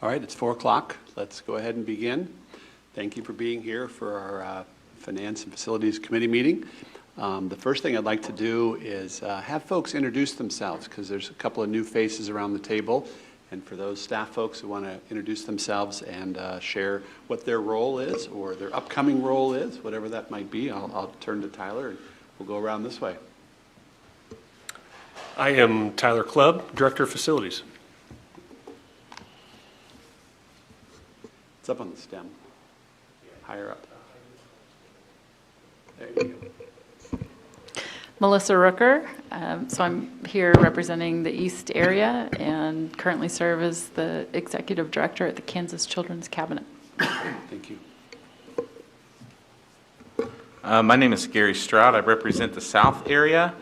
All right, it's 4 o'clock. Let's go ahead and begin. Thank you for being here for our Finance and Facilities Committee meeting. The first thing I'd like to do is have folks introduce themselves, because there's a couple of new faces around the table. And for those staff folks who want to introduce themselves and share what their role is or their upcoming role is, whatever that might be, I'll turn to Tyler and we'll go around this way. I am Tyler Clubb, Director of Facilities. It's up on the stem, higher up. There you go. Melissa Rooker. So I'm here representing the East area and currently serve as the Executive Director at the Kansas Children's Cabinet. Thank you. My name is Gary Stroud. I represent the South area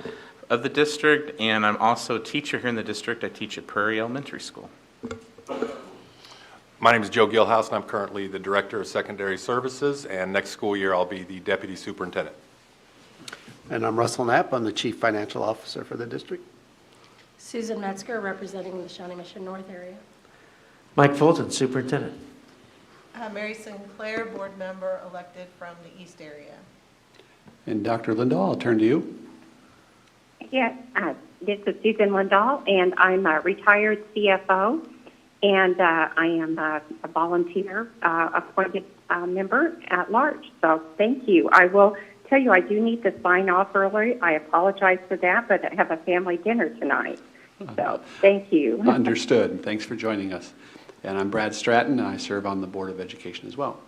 of the district, and I'm also a teacher here in the district. I teach at Prairie Elementary School. My name is Joe Gilhouse, and I'm currently the Director of Secondary Services, and next school year I'll be the Deputy Superintendent. And I'm Russell Knapp. I'm the Chief Financial Officer for the district. Susan Metzger, representing the Shawnee Mission North area. Mike Fulton, Superintendent. Mary Sinclair, Board Member elected from the East area. And Dr. Lindahl, I'll turn to you. Yes, this is Susan Lindahl, and I'm a retired CFO, and I am a volunteer appointed member at large. So thank you. I will tell you, I do need to sign off early. I apologize for that, but I have a family dinner tonight. So thank you. Understood. Thanks for joining us. And I'm Brad Stratton, and I serve on the Board of Education as well.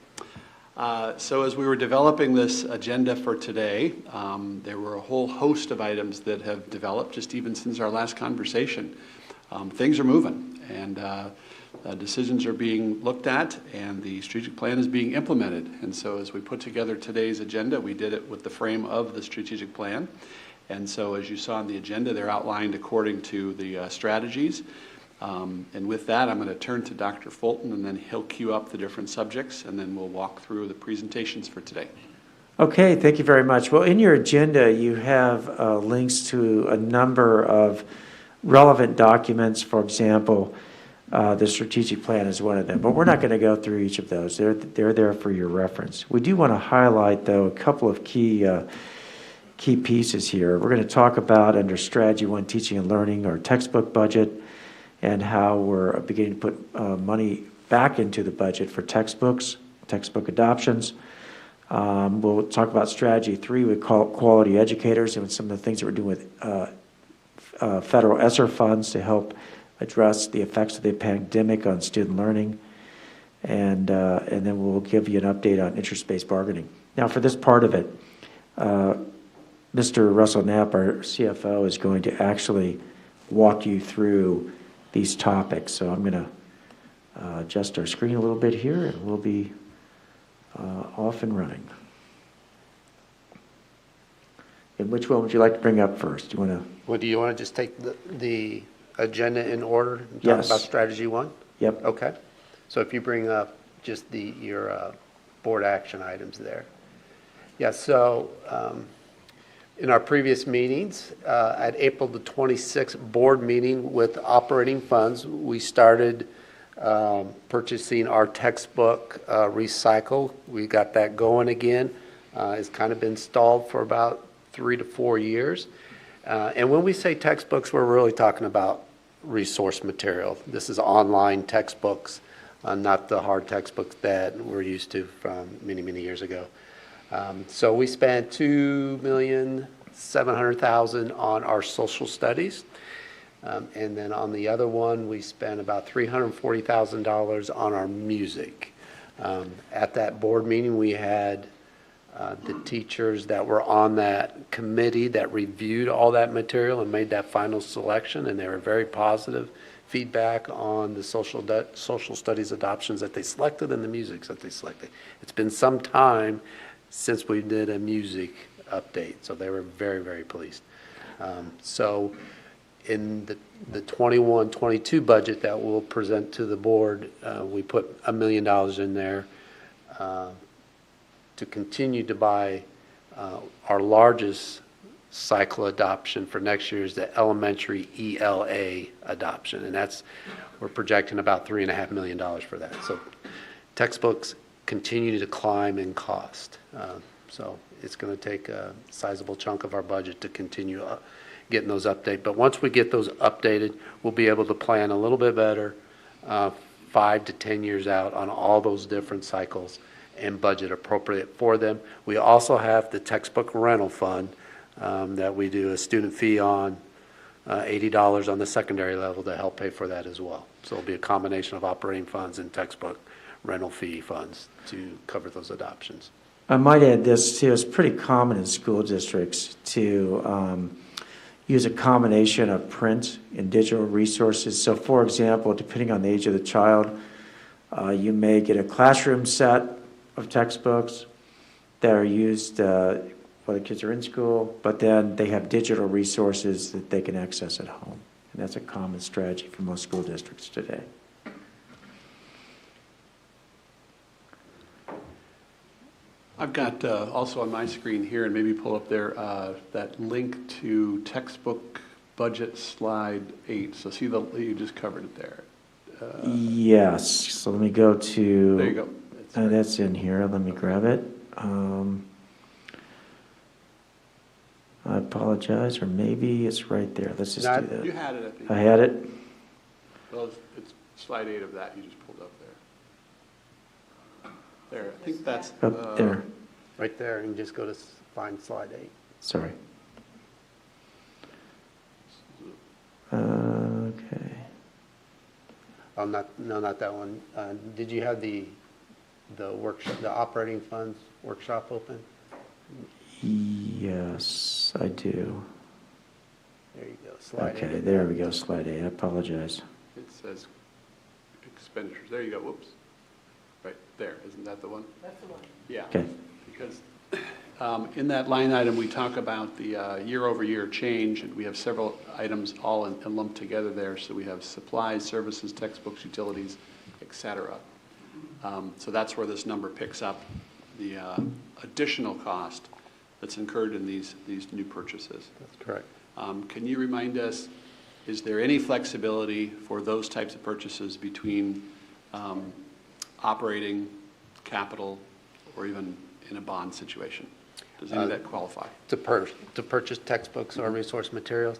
So as we were developing this agenda for today, there were a whole host of items that have developed just even since our last conversation. Things are moving, and decisions are being looked at, and the strategic plan is being implemented. And so as we put together today's agenda, we did it with the frame of the strategic plan. And so as you saw on the agenda, they're outlined according to the strategies. And with that, I'm going to turn to Dr. Fulton, and then he'll queue up the different subjects, and then we'll walk through the presentations for today. Okay, thank you very much. Well, in your agenda, you have links to a number of relevant documents. For example, the strategic plan is one of them, but we're not going to go through each of those. They're there for your reference. We do want to highlight, though, a couple of key pieces here. We're going to talk about, under Strategy 1, Teaching and Learning, our textbook budget, and how we're beginning to put money back into the budget for textbooks, textbook adoptions. We'll talk about Strategy 3, we call it Quality Educators, and some of the things that we're doing with federal ESSER funds to help address the effects of the pandemic on student learning. And then we'll give you an update on interest-based bargaining. Now, for this part of it, Mr. Russell Knapp, our CFO, is going to actually walk you through these topics. So I'm going to adjust our screen a little bit here, and we'll be off and running. And which one would you like to bring up first? Do you want to? Well, do you want to just take the agenda in order and talk Yes. about Strategy 1? Yep. Okay. So if you bring up just your board action items there. Yeah, so in our previous meetings, at April the 26th board meeting with operating funds, we started purchasing our textbook recycle. We got that going again. It's kind of been stalled for about 3 to 4 years. And when we say textbooks, we're really talking about resource material. This is online textbooks, not the hard textbooks that we're used to from many, many years ago. So we spent $2,700,000 on our social studies. And then on the other one, we spent about $340,000 on our music. At that board meeting, we had the teachers that were on that committee that reviewed all that material and made that final selection, and they were very positive feedback on the social studies adoptions that they selected and the musics that they selected. It's been some time since we did a music update, so they were very, very pleased. So in the 21-22 budget that we'll present to the board, we put $1 million in there to continue to buy our largest cycle adoption for next year is the elementary ELA adoption, and we're projecting about $3.5 million for that. So textbooks continue to climb in cost. So it's going to take a sizable chunk of our budget to continue getting those updated. But once we get those updated, we'll be able to plan a little bit better 5 to 10 years out on all those different cycles and budget appropriate for them. We also have the textbook rental fund that we do a student fee on, $80 on the secondary level to help pay for that as well. So it'll be a combination of operating funds and textbook rental fee funds to cover those adoptions. I might add this too, it's pretty common in school districts to use a combination of print and digital resources. So for example, depending on the age of the child, you may get a classroom set of textbooks that are used while the kids are in school, but then they have digital resources that they can access at home. And that's a common strategy for most school districts today. I've got also on my screen here, and maybe pull up there, that link to textbook budget slide 8. So see you just covered it there. Yes, so let me go to... There you go. That's in here, let me grab it. I apologize, or maybe it's right there. Let's just do that. You had it, I think. I had it? Well, it's slide 8 of that you just pulled up there. There, I think that's... Up there. Right there, and just go to find slide 8. Sorry. Okay. Oh, not that one. Did you have the workshop, the operating funds workshop open? Yes, I do. There you go, slide 8. Okay, there we go, slide 8. I apologize. It says expenditures. There you go, whoops. Right there, isn't that the one? That's the one. Yeah. Okay. Because in that line item, we talk about the year-over-year change, and we have several items all lumped together there. So we have supplies, services, textbooks, utilities, et cetera. So that's where this number picks up the additional cost that's incurred in these new purchases. That's correct. Can you remind us, is there any flexibility for those types of purchases between operating, capital, or even in a bond situation? Does any of that qualify? To purchase textbooks or resource materials,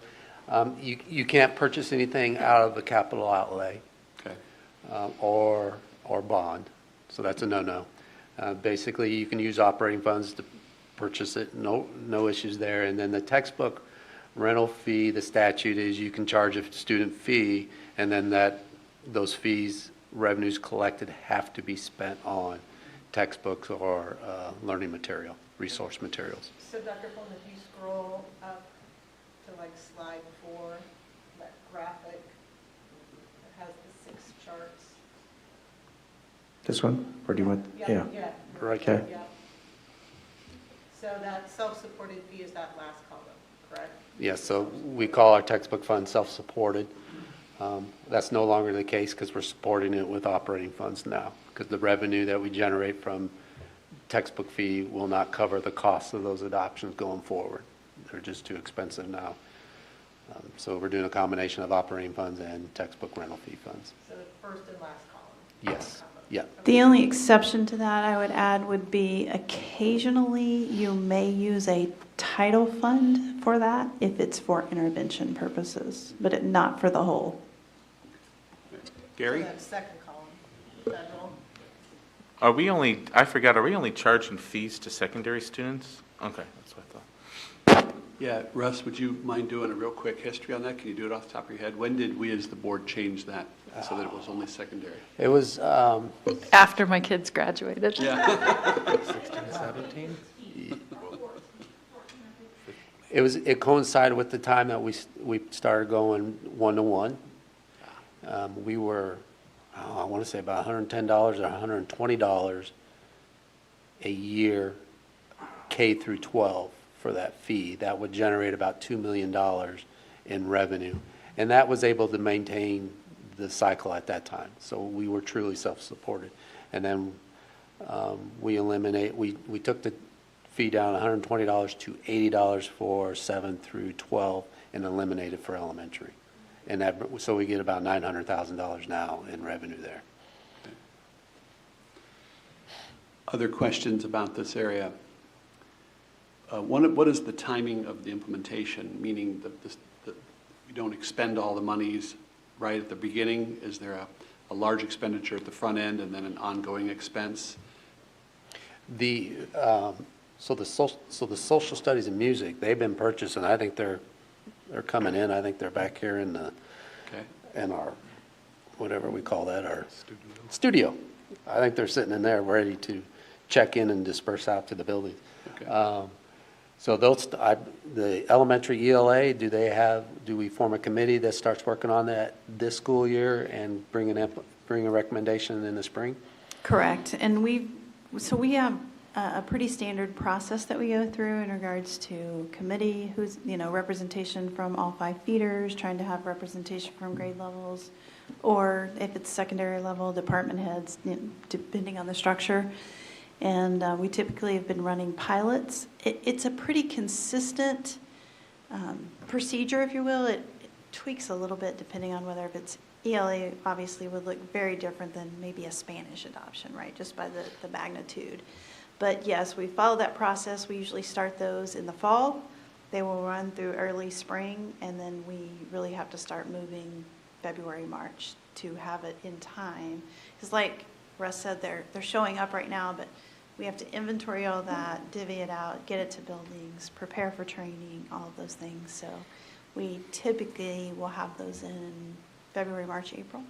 you can't purchase anything out of the capital outlay. Okay. Or bond, so that's a no-no. Basically, you can use operating funds to purchase it, no issues there. And then the textbook rental fee, the statute is you can charge a student fee, and then those fees, revenues collected, have to be spent on textbooks or learning material, resource materials. So Dr. Pullman, if you scroll up to like slide 4, that graphic that has the 6 charts. This one, or do you want? Yeah. Right. Okay. Yeah. So that self-supported fee is that last column, correct? Yes, so we call our textbook fund self-supported. That's no longer the case because we're supporting it with operating funds now, because the revenue that we generate from textbook fee will not cover the cost of those adoptions going forward. They're just too expensive now. So we're doing a combination of operating funds and textbook rental fee funds. So the first and last column? Yes, yeah. The only exception to that I would add would be occasionally you may use a title fund for that if it's for intervention purposes, but not for the whole. Gary? So that second column, federal. Are we only charging fees to secondary students? Okay, that's what I thought. Yeah, Russ, would you mind doing a real quick history on that? Can you do it off the top of your head? When did we as the board change that so that it was only secondary? It was After my kids graduated. Yeah. 16, 17? It coincided with the time that we started going one-to-one. We were, I want to say about $110 or $120 a year, K through 12 for that fee. That would generate about $2 million in revenue. And that was able to maintain the cycle at that time. So we were truly self-supported. And then we took the fee down $120 to $80 for 7 through 12 and eliminated for elementary. And that, so we get about $900,000 now in revenue there. Other questions about this area? What is the timing of the implementation, meaning that you don't expend all the monies right at the beginning? Is there a large expenditure at the front end and then an ongoing expense? So the social studies and music, they've been purchasing. I think they're coming in. I think they're back here in our, whatever we call that, our studio. I think they're sitting in there ready to check in and disperse out to the building. Okay. So the elementary ELA, do we form a committee that starts working on that this school year and bring a recommendation in the spring? Correct. And we have a pretty standard process that we go through in regards to committee, who's, representation from all 5 feeders, trying to have representation from grade levels, or if it's secondary level, department heads, depending on the structure. And we typically have been running pilots. It's a pretty consistent procedure, if you will. It tweaks a little bit depending on whether if it's ELA, obviously would look very different than maybe a Spanish adoption, right, just by the magnitude. But yes, we follow that process. We usually start those in the fall. They will run through early spring, and then we really have to start moving February, March to have it in time. Because like Russ said, they're showing up right now, but we have to inventory all that, divvy it out, get it to buildings, prepare for training, all of those things. So we typically will have those in February, March, April.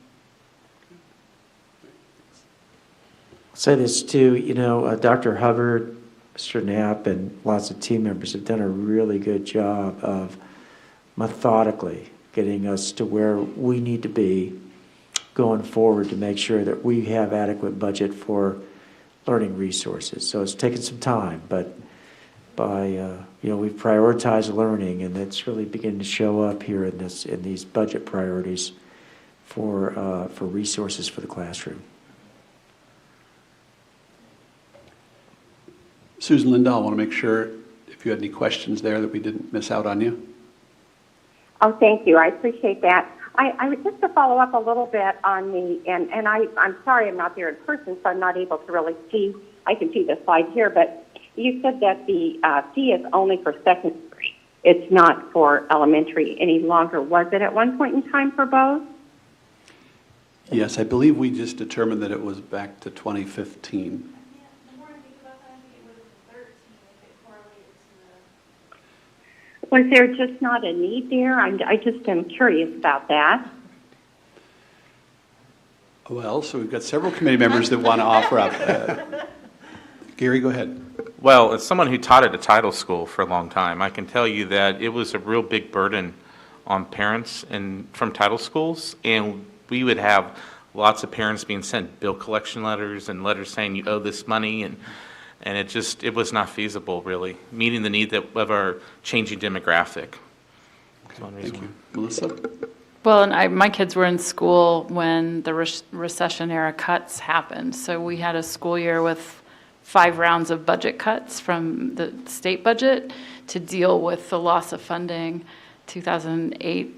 I'll say this too, Dr. Hubbard, Mr. Knapp, and lots of team members have done a really good job of methodically getting us to where we need to be going forward to make sure that we have adequate budget for learning resources. So it's taken some time, but we've prioritized learning, and it's really beginning to show up here in these budget priorities for resources for the classroom. Susan Lindahl, I want to make sure if you had any questions there that we didn't miss out on you. Oh, thank you. I appreciate that. I would just to follow up a little bit on and I'm sorry I'm not there in person, so I'm not able to really see. I can see the slide here, but you said that the fee is only for secondary. It's not for elementary any longer. Was it at one point in time for both? Yes, I believe we just determined that it was back to 2015. Was there just not a need there? I just am curious about that. Well, so we've got several committee members that want to offer up. Gary, go ahead. Well, as someone who taught at a title school for a long time, I can tell you that it was a real big burden on parents from title schools, and we would have lots of parents being sent bill collection letters and letters saying you owe this money, and it was not feasible, really, meeting the need of our changing demographic. Okay, thank you. Melissa? Well, and my kids were in school when the recession era cuts happened. So we had a school year with 5 rounds of budget cuts from the state budget to deal with the loss of funding 2008-9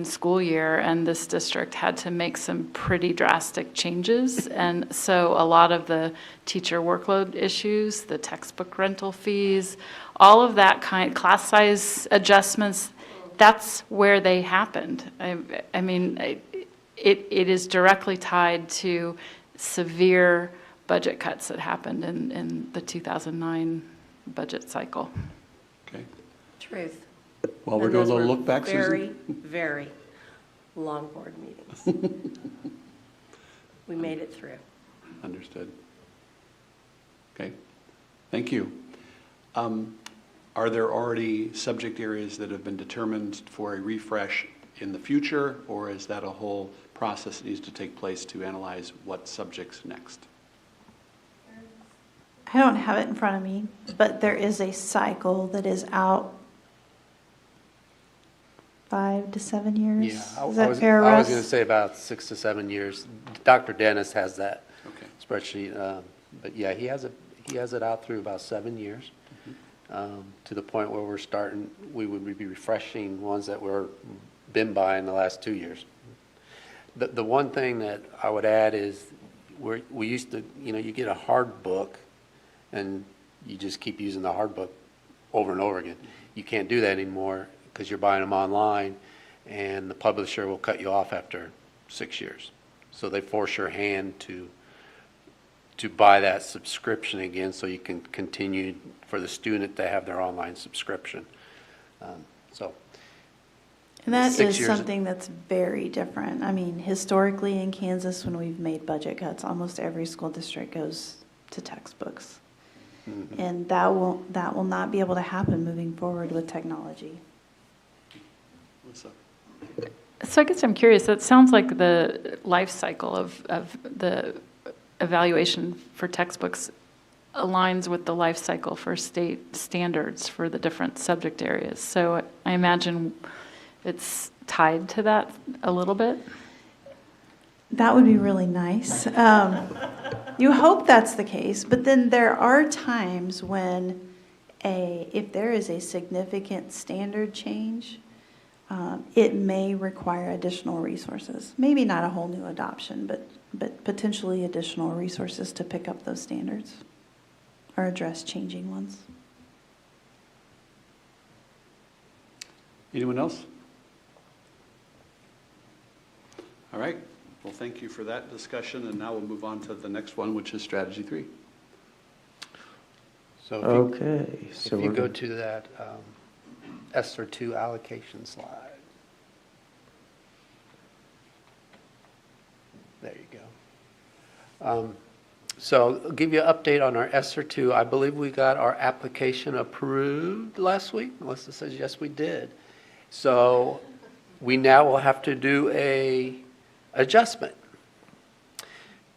school year, and this district had to make some pretty drastic changes. And so a lot of the teacher workload issues, the textbook rental fees, all of that class size adjustments, that's where they happened. I mean, it is directly tied to severe budget cuts that happened in the 2009 budget cycle. Okay. Truth. Well, we're And doing a those little were look back, very, Susan. very long board meetings. We made it through. Understood. Okay, thank you. Are there already subject areas that have been determined for a refresh in the future, or is that a whole process that needs to take place to analyze what subjects next? I don't have it in front of me, but there is a cycle that is out 5 to 7 years. Yeah, Is that fair, Russ? I was going to say about 6 to 7 years. Dr. Dennis has that Okay. spreadsheet, but yeah, he has he has it out through about 7 years, to the point where we would be refreshing ones that were been by in the last 2 years. The one thing that I would add is we used to, you get a hard book and you just keep using the hard book over and over again. You can't do that anymore because you're buying them online and the publisher will cut you off after 6 years. So they force your hand to buy that subscription again so you can continue for the student to have their online subscription. And that 6 is years. something that's very different. I mean, historically in Kansas, when we've made budget cuts, almost every school district goes to textbooks. Mm-hmm. And that will not be able to happen moving forward with technology. What's up? So I guess I'm curious, that sounds like the life cycle of the evaluation for textbooks aligns with the life cycle for state standards for the different subject areas. So I imagine it's tied to that a little bit. That would be really nice. You hope that's the case, but then there are times when if there is a significant standard change, it may require additional resources. Maybe not a whole new adoption, but potentially additional resources to pick up those standards or address changing ones. Anyone else? All right. Well, thank you for that discussion, and now we'll move on to the next one, which is Strategy 3. So Okay, so if you we're go to that ESSER 2 allocation slide. There you go. So I'll give you an update on our ESSER 2. I believe we got our application approved last week. Melissa says, yes, we did. So we now will have to do a adjustment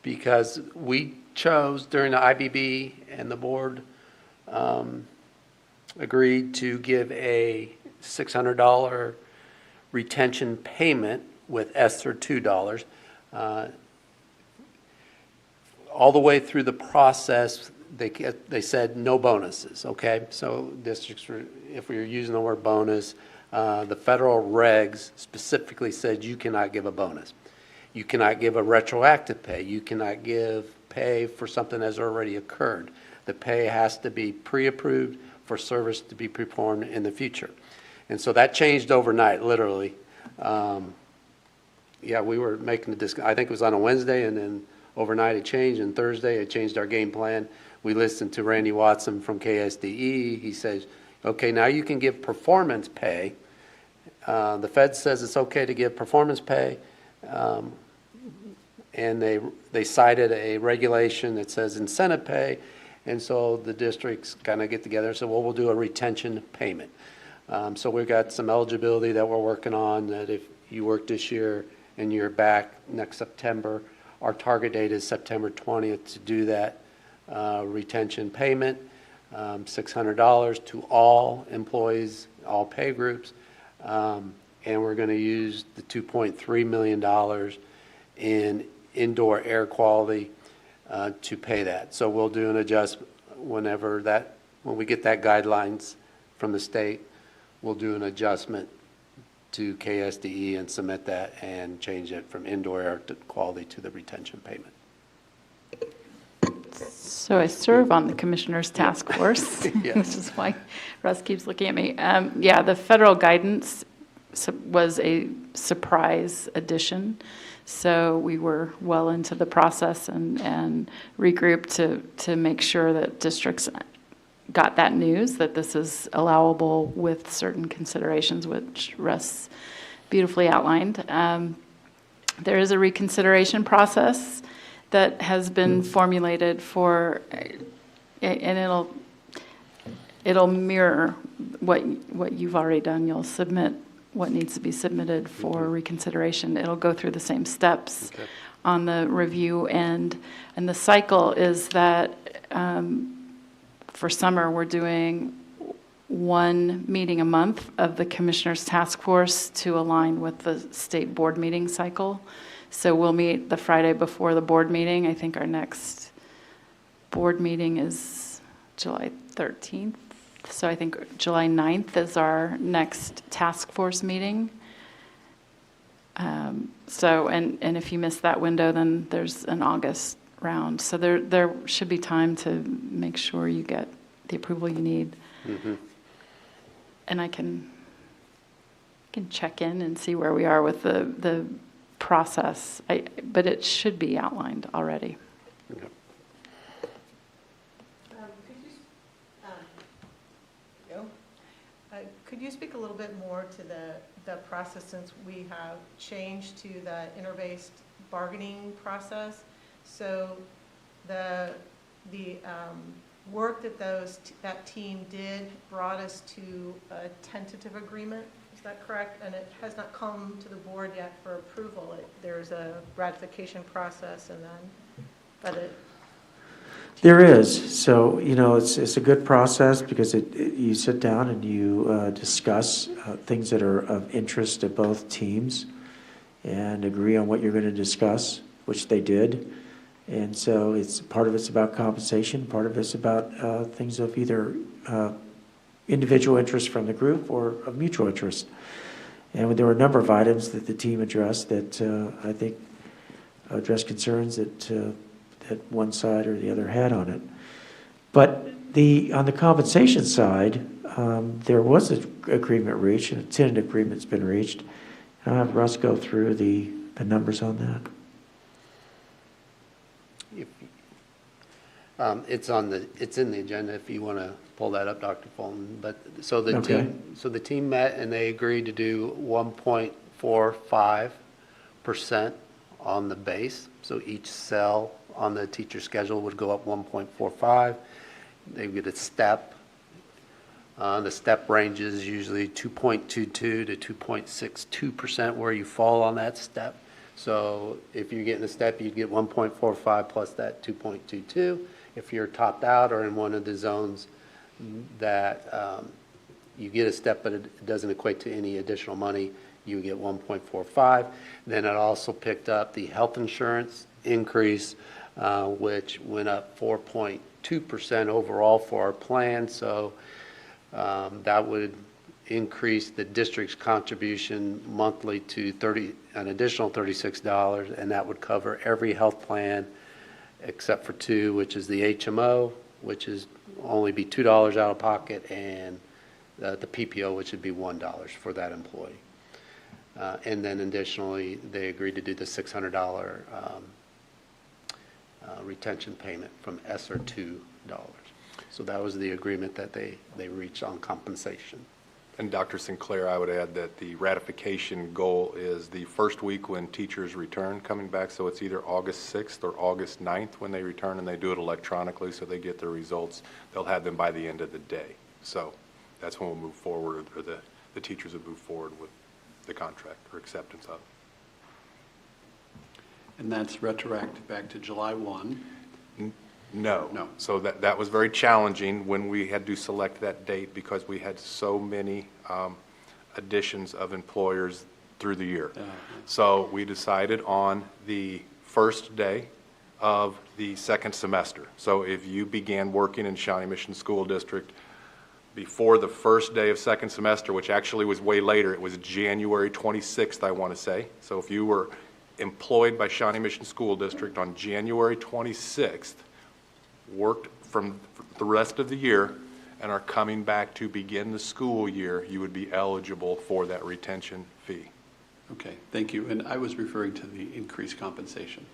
because we chose during the IBB and the board agreed to give a $600 retention payment with ESSER $2. All the way through the process, they said no bonuses, okay? So districts, if we were using the word bonus, the federal regs specifically said you cannot give a bonus. You cannot give a retroactive pay. You cannot give pay for something that's already occurred. The pay has to be pre-approved for service to be performed in the future. And so that changed overnight, literally. Yeah, we were making the discussion. I think it was on a Wednesday, and then overnight it changed, and Thursday it changed our game plan. We listened to Randy Watson from KSDE. He says, okay, now you can give performance pay. The Fed says it's okay to give performance pay, and they cited a regulation that says incentive pay, and so the districts kind of get together and say, well, we'll do a retention payment. So we've got some eligibility that we're working on, that if you work this year and you're back next September, our target date is September 20th to do that retention payment, $600 to all employees, all pay groups, and we're going to use the $2.3 million in indoor air quality to pay that. So we'll do an adjustment when we get that guidelines from the state, we'll do an adjustment to KSDE and submit that and change it from indoor air quality to the retention payment. So I serve on the Commissioner's Task Force, Yes. which is why Russ keeps looking at me. Yeah, the federal guidance was a surprise addition. So we were well into the process and regrouped to make sure that districts got that news, that this is allowable with certain considerations, which Russ beautifully outlined. There is a reconsideration process that has been formulated for, and it'll mirror what you've already done. You'll submit what needs to be submitted for reconsideration. It'll go through the same steps on the review end. And the cycle is that for summer, we're doing one meeting a month of the Commissioner's Task Force to align with the state board meeting cycle. So we'll meet the Friday before the board meeting. I think our next board meeting is July 13th. So I think July 9th is our next task force meeting. So, and if you miss that window, then there's an August round. So there should be time to make sure you get the approval you need. And I can check in and see where we are with the process, but it should be outlined already. Could you speak a little bit more to the process, since we have changed to the inter-based bargaining process? So the work that that team did brought us to a tentative agreement, is that correct? And it has not come to the board yet for approval. There's a ratification process, and then, There is. So, it's a good process because you sit down and you discuss things that are of interest to both teams and agree on what you're going to discuss, which they did. And so part of it's about compensation, part of it's about things of either individual interest from the group or of mutual interest. And there were a number of items that the team addressed that I think addressed concerns that one side or the other had on it. But on the compensation side, there was an agreement reached, and a tentative agreement's been reached. I'll have Russ go through the numbers on that. It's in the agenda if you want to pull that up, Dr. Fulton. But so the team met and they agreed to do 1.45% on the base. So each cell on the teacher schedule would go up 1.45. They get a step. The step range is usually 2.22 to 2.62% where you fall on that step. So if you're getting a step, you'd get 1.45 plus that 2.22. If you're topped out or in one of the zones that you get a step but it doesn't equate to any additional money, you get 1.45. Then it also picked up the health insurance increase, which went up 4.2% overall for our plan. So that would increase the district's contribution monthly to an additional $36, and that would cover every health plan except for two, which is the HMO, which is only be $2 out of pocket, and the PPO, which would be $1 for that employee. And then additionally, they agreed to do the $600 retention payment from ESSER $2. So that was the agreement that they reached on compensation. And Dr. Sinclair, I would add that the ratification goal is the first week when teachers return coming back. So it's either August 6th or August 9th when they return, and they do it electronically so they get their results. They'll have them by the end of the day. So that's when we'll move forward, or the teachers will move forward with the contract or acceptance of it. And that's retroactive back to July 1. No. So that was very challenging when we had to select that date because we had so many additions of employers through the year. So we decided on the first day of the second semester. So if you began working in Shawnee Mission School District before the first day of second semester, which actually was way later, it was January 26th, I want to say. So if you were employed by Shawnee Mission School District on January 26th, worked from the rest of the year, and are coming back to begin the school year, you would be eligible for that retention fee. Okay, thank you. And I was referring to the increased compensation.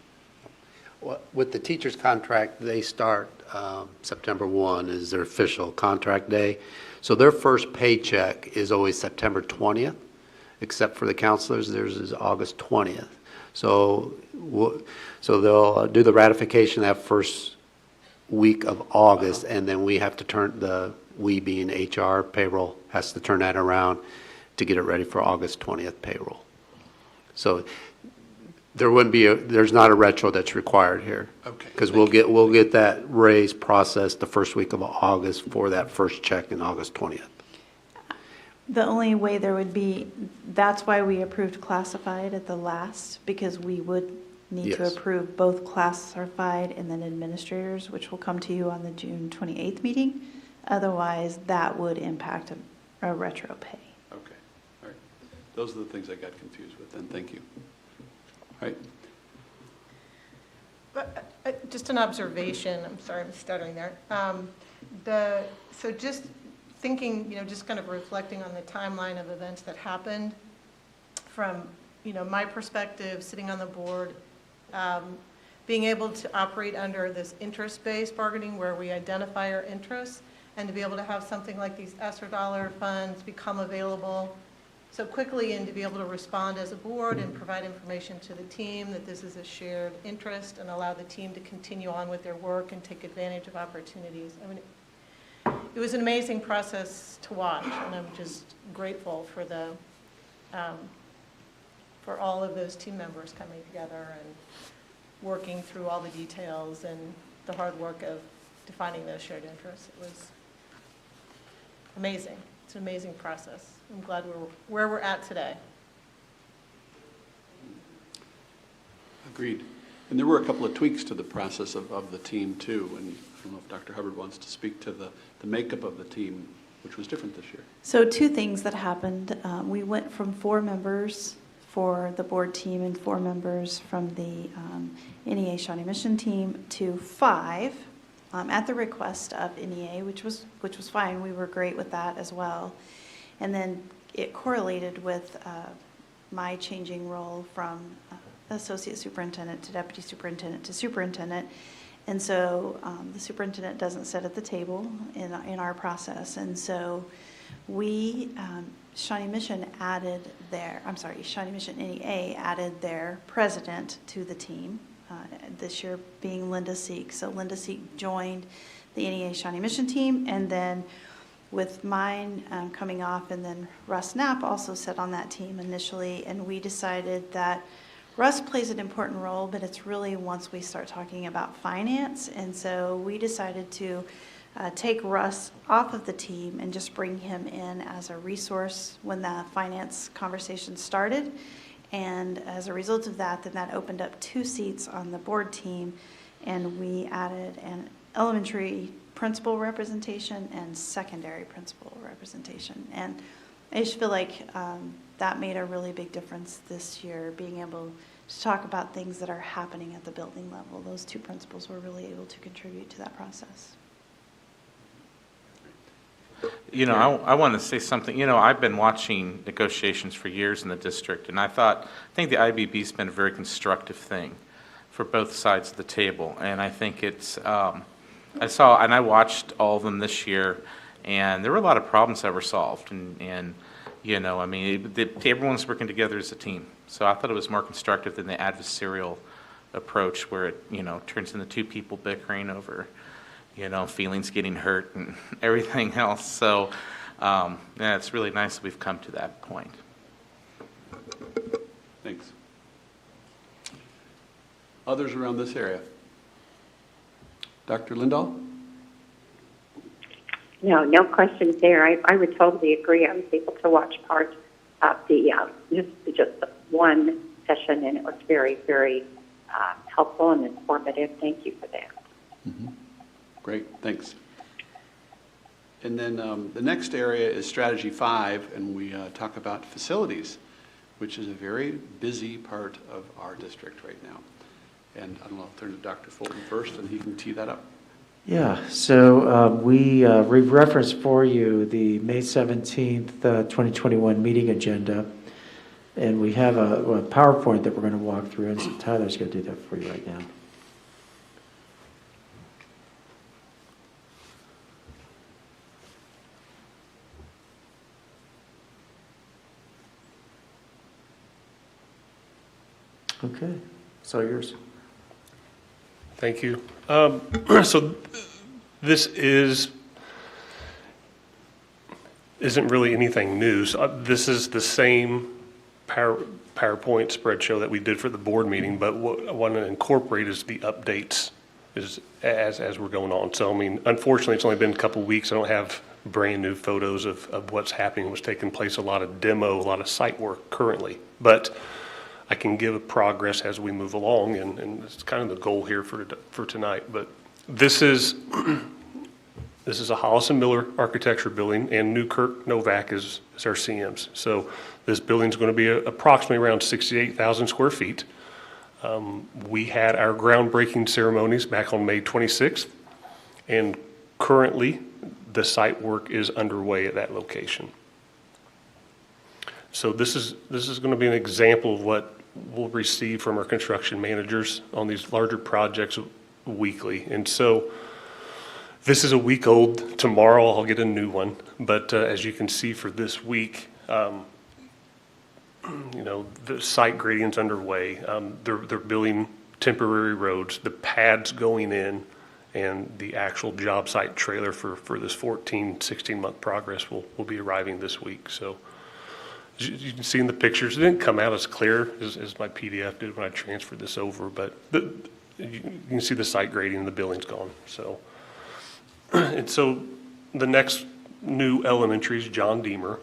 Well, with the teacher's contract, they start September 1 is their official contract day. So their first paycheck is always September 20th, except for the counselors, theirs is August 20th. So they'll do the ratification that first week of August, and then we have to we being HR, payroll, has to turn that around to get it ready for August 20th payroll. So there's not a retro that's required here. Okay. Because we'll get that raise processed the first week of August for that first check in August 20th. The only way there would be, that's why we approved classified at the last, because we would need to Yes. approve both classified and then administrators, which will come to you on the June 28th meeting. Otherwise, that would impact a retro pay. Okay, all right. Those are the things I got confused with then, thank you. All right, But, just an observation, I'm sorry, I'm stuttering there. So just thinking, just kind of reflecting on the timeline of events that happened from, my perspective, sitting on the board, being able to operate under this interest-based bargaining where we identify our interests, and to be able to have something like these ESSER dollar funds become available so quickly, and to be able to respond as a board and provide information to the team that this is a shared interest, and allow the team to continue on with their work and take advantage of opportunities. I mean, it was an amazing process to watch, and I'm just grateful for for all of those team members coming together and working through all the details and the hard work of defining those shared interests. It was amazing. It's an amazing process. I'm glad we're where we're at today. agreed. And there were a couple of tweaks to the process of the team too, and I don't know if Dr. Hubbard wants to speak to the makeup of the team, which was different this year. So two things that happened. We went from 4 members for the board team and 4 members from the NEA Shawnee Mission team to 5 at the request of NEA, which was fine. We were great with that as well. And then it correlated with my changing role from associate superintendent to deputy superintendent to superintendent. And so the superintendent doesn't sit at the table in our process. And so we, Shawnee Mission NEA added their president to the team, this year being Linda Seek. So Linda Seek joined the NEA Shawnee Mission team, and then with mine coming off, and then Russ Knapp also sat on that team initially, and we decided that Russ plays an important role, but it's really once we start talking about finance, and so we decided to take Russ off of the team and just bring him in as a resource when the finance conversation started. And as a result of that, then that opened up 2 seats on the board team, and we added an elementary principal representation and secondary principal representation. And I just feel like that made a really big difference this year, being able to talk about things that are happening at the building level. Those 2 principals were really able to contribute to that process. I want to say something. I've been watching negotiations for years in the district, and I think the IBB's been a very constructive thing for both sides of the table. And I think it's, I watched all of them this year, and there were a lot of problems that were solved. And everyone's working together as a team. So I thought it was more constructive than the adversarial approach where it, turns into 2 people bickering over feelings getting hurt and everything else. So, it's really nice that we've come to that point. Thanks. Others around this area? Dr. Lindahl? No questions there. I would totally agree. I was able to watch part of the just one session, and it was very, very helpful and informative. Thank you for that. Mm-hmm. Great, thanks. And then the next area is Strategy 5, and we talk about facilities, which is a very busy part of our district right now. And I don't know, I'll turn to Dr. Fulton first, and he can tee that up. Yeah, so we've referenced for you the May 17th, 2021 meeting agenda, and we have a PowerPoint that we're going to walk through, and so Tyler's going to do that for you right now. Okay, it's all yours. Thank you. So this isn't really anything new. So this is the same PowerPoint spread show that we did for the board meeting, but what I want to incorporate is the updates as we're going on. So, unfortunately, it's only been a couple weeks. I don't have brand new photos of what's happening, what's taking place, a lot of demo, a lot of site work currently. But I can give a progress as we move along, and it's kind of the goal here for tonight. But this is a Hollis and Miller architecture building, and Newkirk Hvac is our CMs. So this building's going to be approximately around 68,000 square feet. We had our groundbreaking ceremonies back on May 26th, and currently the site work is underway at that location. So this is going to be an example of what we'll receive from our construction managers on these larger projects weekly. And so this is a week old. Tomorrow I'll get a new one. But as you can see for this week, the site grading's underway. They're building temporary roads, the pads going in, and the actual job site trailer for this 16-month progress will be arriving this week. So as you can see in the pictures, it didn't come out as clear as my PDF did when I transferred this over, but you can see the site grading and the building's gone. So, and so the next new elementary is John Deemer.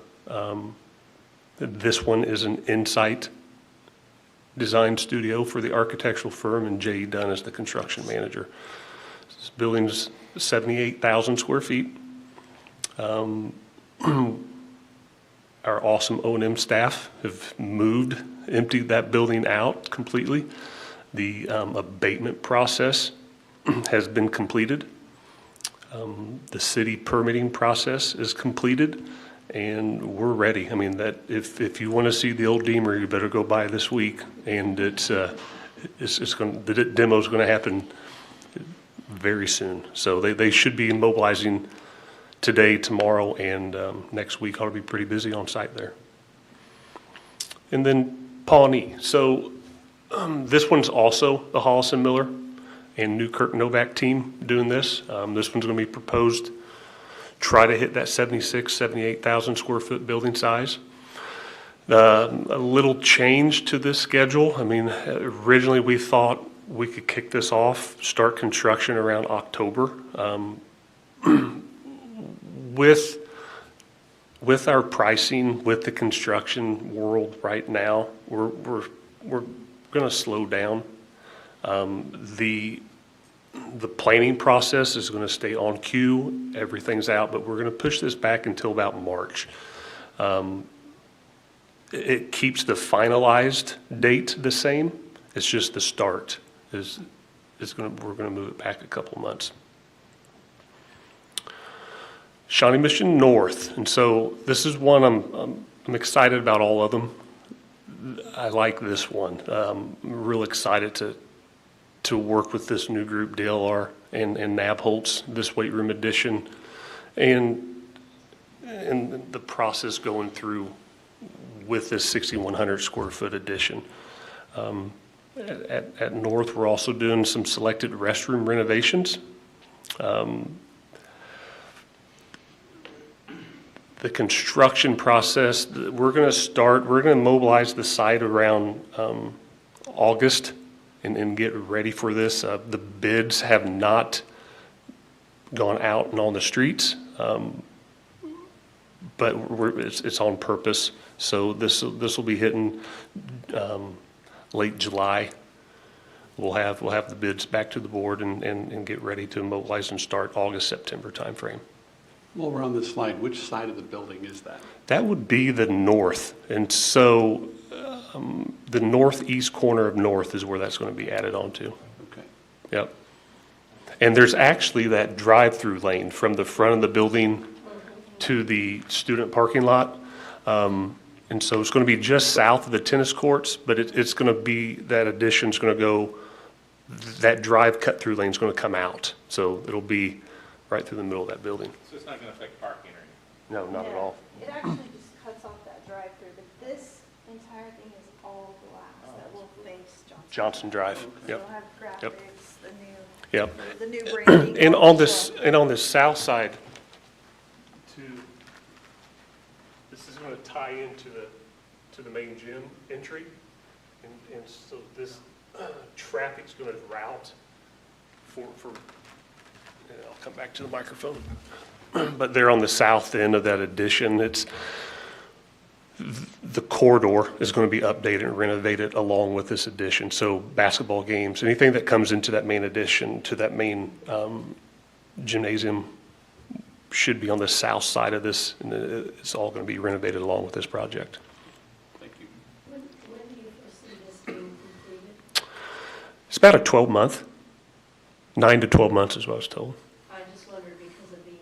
This one is an Insight design studio for the architectural firm, and J.E. Dunn is the construction manager. This building's 78,000 square feet. Our awesome O&M staff have emptied that building out completely. The abatement process has been completed. The city permitting process is completed, and we're ready. I mean, that if you want to see the old Deemer, you better go by this week, and the demo's going to happen very soon. So they should be mobilizing today, tomorrow, and next week. I'll be pretty busy on site there. And then Pawnee. So this one's also the Hollis and Miller and Newkirk Hvac team doing this. This one's going to be proposed, try to hit that 78,000 square foot building size. A little change to this schedule. I mean, originally we thought we could kick this off, start construction around October. With our pricing, with the construction world right now, we're going to slow down. The planning process is going to stay on cue. Everything's out, but we're going to push this back until about March. It keeps the finalized date the same. It's just the start we're going to move it back a couple months. Shawnee Mission North, and so this is one I'm excited about. All of them. I like this one. I'm real excited to work with this new group, DLR and Nabholz, this weight room addition, and the process going through with this 6,100 square foot addition. At North, we're also doing some selected restroom renovations. The construction process, we're going to mobilize the site around August and get ready for this. The bids have not gone out and on the streets, but it's on purpose. So this will be hitting late July. We'll have the bids back to the board and get ready to mobilize and start August, September timeframe. While we're on this slide, which side of the building is that? That would be the north. And so the northeast corner of North is where that's going to be added onto. Okay. Yep. And there's actually that drive-through lane from the front of the building to the student parking lot. And so it's going to be just south of the tennis courts, but it's going to be, that addition's going to go, that drive cut-through lane's going to come out. So it'll be right through the middle of that building. So it's not going to affect parking or anything? No, not at all. It actually just cuts off that drive-through, but this entire thing is all glass that will face Johnson Drive. So Yep. we'll have graphics, Yep. the new branding. And on this south side, this is going to tie into the main gym entry, and so this traffic's going to route for. And I'll come back to the microphone. But they're on the south end of that addition. The corridor is going to be updated and renovated along with this addition. So basketball games, anything that comes into that main addition, to that main gymnasium should be on the south side of this, and it's all going to be renovated along with this project. Thank you. When do you foresee this being completed? It's about a 12-month, 9 to 12 months is what I was told. I just wondered because of the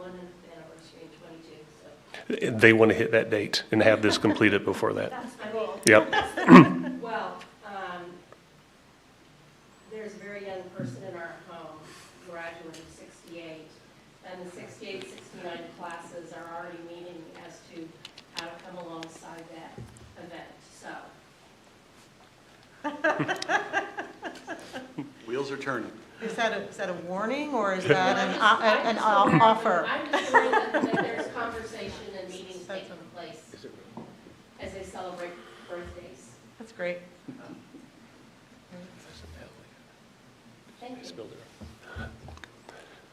100th anniversary in 22, so. They want to hit that date and have this completed before that. That's my goal. Yep. Well, there's a very young person in our home, graduated 68, and the 68, 69 classes are already meeting as to how to come alongside that event, so. Wheels are turning. Is that a warning, or is that an offer? I'm just worried that there's conversation and meetings taking place as they celebrate birthdays. That's great. Thank you.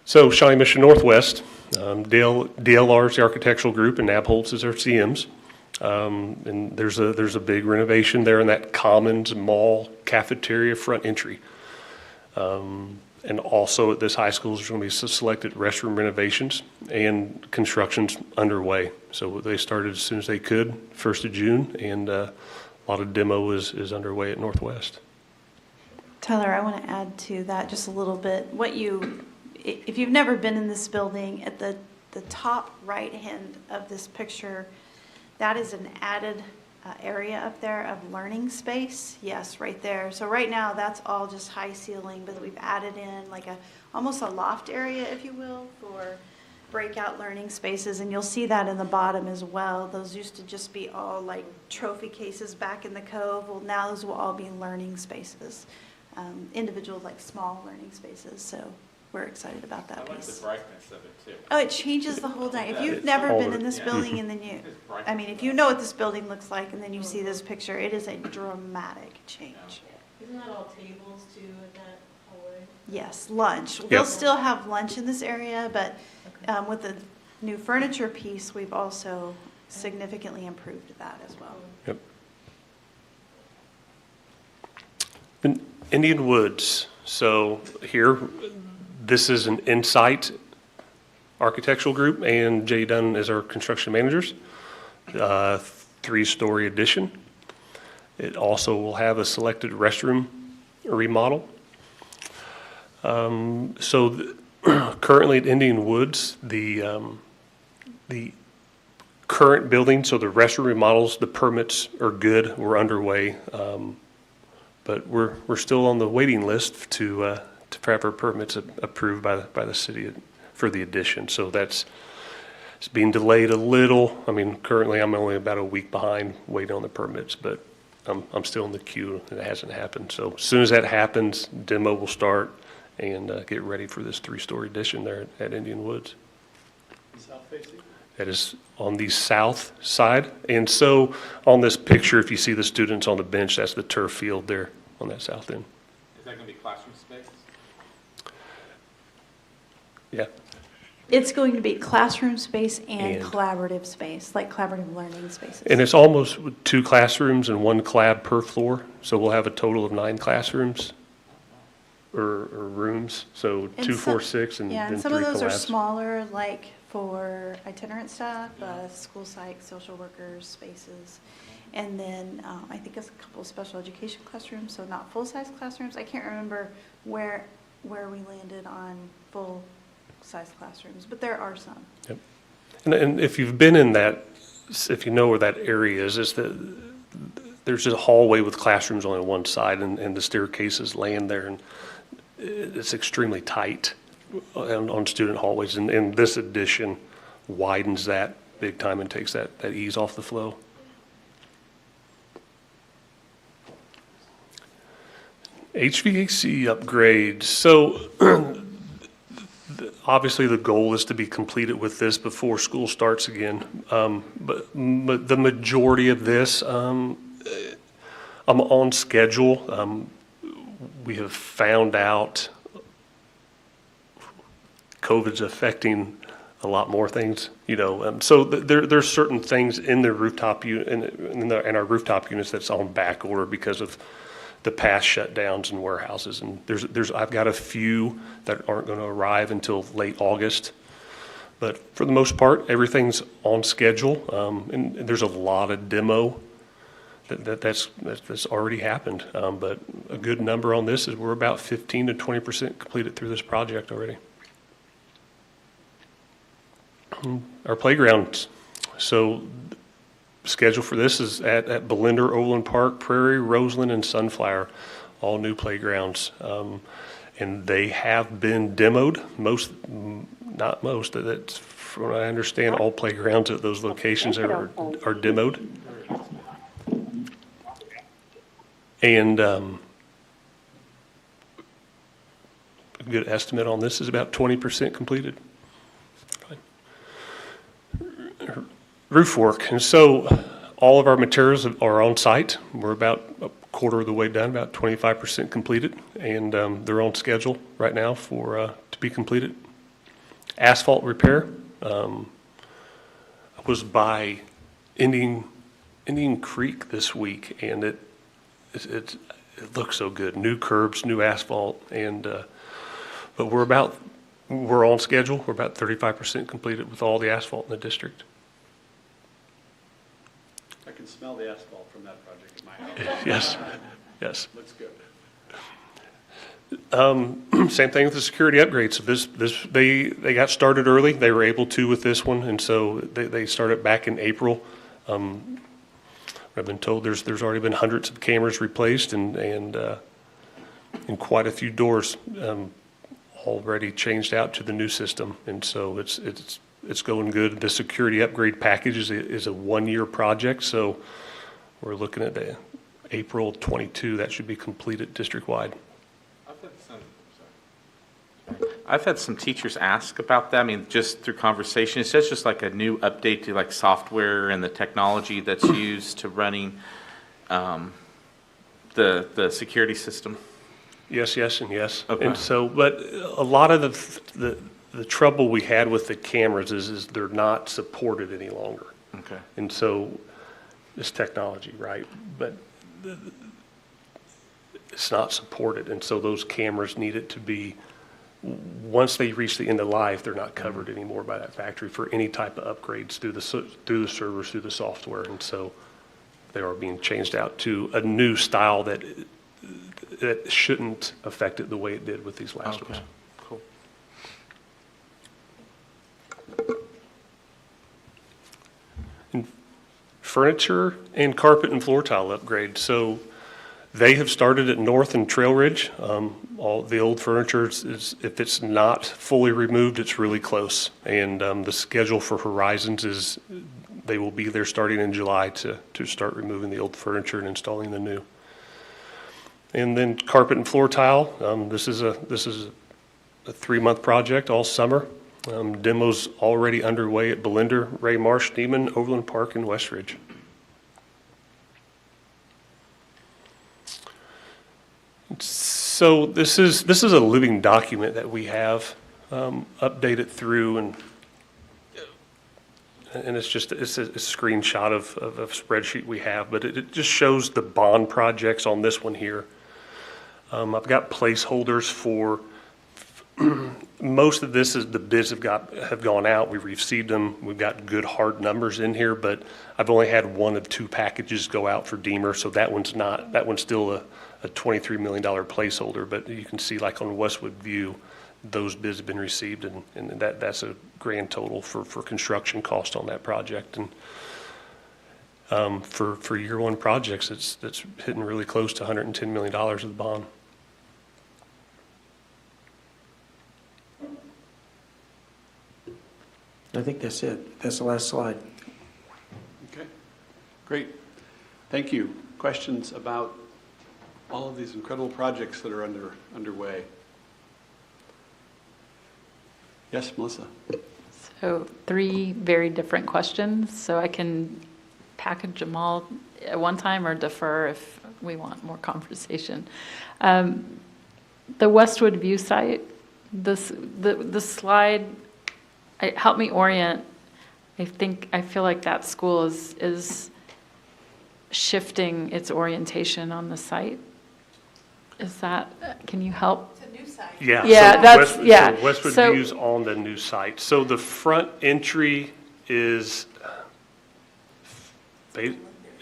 So Shawnee Mission Northwest, DLR is the architectural group, and Nabholz is our CMs. And there's a big renovation there in that Commons Mall cafeteria front entry. And also at this high school, there's going to be some selected restroom renovations, and construction's underway. So they started as soon as they could, 1st of June, and a lot of demo is underway at Northwest. Tyler, I want to add to that just a little bit. If you've never been in this building, at the top right hand of this picture, that is an added area up there of learning space. Yes, right there. So right now that's all just high ceiling, but we've added in like almost a loft area, if you will, for breakout learning spaces, and you'll see that in the bottom as well. Those used to just be all like trophy cases back in the cove. Well, now those will all be learning spaces, individual like small learning spaces. So we're excited about that I like the piece. brightness of it too. Oh, it changes the whole night. If you've never all been of in it. this building and then if you know what this building looks like and then you see this picture, it is a dramatic change. Isn't that all tables too in that hallway? Yes, lunch. They'll still have lunch in this area, but with the new furniture piece, we've also significantly improved that as well. Yep. In Indian Woods, so here, this is an Insight architectural group, and Jay Dunn is our construction managers. 3-story addition. It also will have a selected restroom remodel. Currently at Indian Woods, the current building, so the restroom remodels, the permits are good, we're underway. But we're still on the waiting list to have our permits approved by the city for the addition. So it's being delayed a little. I mean, currently I'm only about a week behind waiting on the permits, but I'm still in the queue and it hasn't happened. So as soon as that happens, demo will start and get ready for this 3-story addition there at Indian Woods. South facing? That is on the south side. And so on this picture, if you see the students on the bench, that's the turf field there on that south end. Is that going to be classroom space? Yeah. It's going to be classroom space and And- collaborative space, like collaborative learning spaces. And it's almost 2 classrooms and 1 collab per floor. So we'll have a total of 9 classrooms or rooms. So And 2, some- 4, 6, and Yeah, then and 3 some of those are collabs. smaller, like for itinerant staff, school psych, social workers, spaces. And then I think it's a couple of special education classrooms, so not full-size classrooms. I can't remember where we landed on full-size classrooms, but there are some. Yep. And if you've been in that, if you know where that area is there's a hallway with classrooms only on one side, and the staircases land there, and it's extremely tight on student hallways. And this addition widens that big time and takes that ease off the flow. HVAC upgrades. So obviously the goal is to be completed with this before school starts again. But the majority of this, I'm on schedule. We have found out COVID's affecting a lot more things, so there's certain things in the rooftop in our rooftop units that's on back order because of the past shutdowns and warehouses. And I've got a few that aren't going to arrive until late August. But for the most part, everything's on schedule. And there's a lot of demo that's already happened. But a good number on this is we're about 15 to 20% completed through this project already. Our playgrounds. So schedule for this is at Belinda, Overland Park, Prairie, Roseland, and Sunflower, all new playgrounds. And they have been demoed. Not most, that's from what I understand, all playgrounds at those locations are demoed. And a good estimate on this is about 20% completed. Roof work, and so all of our materials are on site. We're about a quarter of the way done, about 25% completed, and they're on schedule right now to be completed. Asphalt repair, I was by Indian Creek this week, and it looks so good. New curbs, new asphalt, and but we're on schedule. We're about 35% completed with all the asphalt in the district. I can smell the asphalt from that project in my house. Yes. Looks good. Same thing with the security upgrades. So they got started early. They were able to with this one, and so they started back in April. I've been told there's already been hundreds of cameras replaced and quite a few doors already changed out to the new system, and so it's going good. The security upgrade package is a 1-year project, so we're looking at the April 22. That should be completed district-wide. I've had some teachers ask about that. I mean, just through conversation, it's just like a new update to like software and the technology that's used to running the security system. Yes, and yes. Okay. And so, but a lot of the trouble we had with the cameras is they're not supported any longer. Okay. And so it's technology, right? But it's not supported. And so those cameras need it to be, once they reach the end of life, they're not covered anymore by that factory for any type of upgrades through the servers, through the software. And so they are being changed out to a new style that shouldn't affect it the way it did with these last ones. Cool. And furniture and carpet and floor tile upgrade. So they have started at North and Trail Ridge. All the old furniture is, if it's not fully removed, it's really close. And the schedule for Horizons is they will be there starting in July to start removing the old furniture and installing the new. And then carpet and floor tile. This is a 3-month project all summer. Demos already underway at Belinda, Ray Marsh, Neiman, Overland Park, and Westridge. So this is a living document that we have updated through, and it's a screenshot of a spreadsheet we have, but it just shows the bond projects on this one here. I've got placeholders for most of this. Is the bids have gone out. We've received them. We've got good hard numbers in here, but I've only had 1 of 2 packages go out for Deemer, so that one's still a $23 million placeholder. But you can see, like on Westwood View, those bids have been received, and that's a grand total for construction cost on that project. And for year 1 projects, that's hitting really close to $110 million of the bond. I think that's it. That's the last slide. Okay, great. Thank you. Questions about all of these incredible projects that are underway? Yes, Melissa. So 3 very different questions, so I can package them all at one time or defer if we want more conversation. The Westwood View site, the slide help me orient. I feel like that school is shifting its orientation on the site. Can you help? It's a new site. Yeah. Yeah, so that's- yeah. So Westwood So- View's on the new site. So the front entry is, it's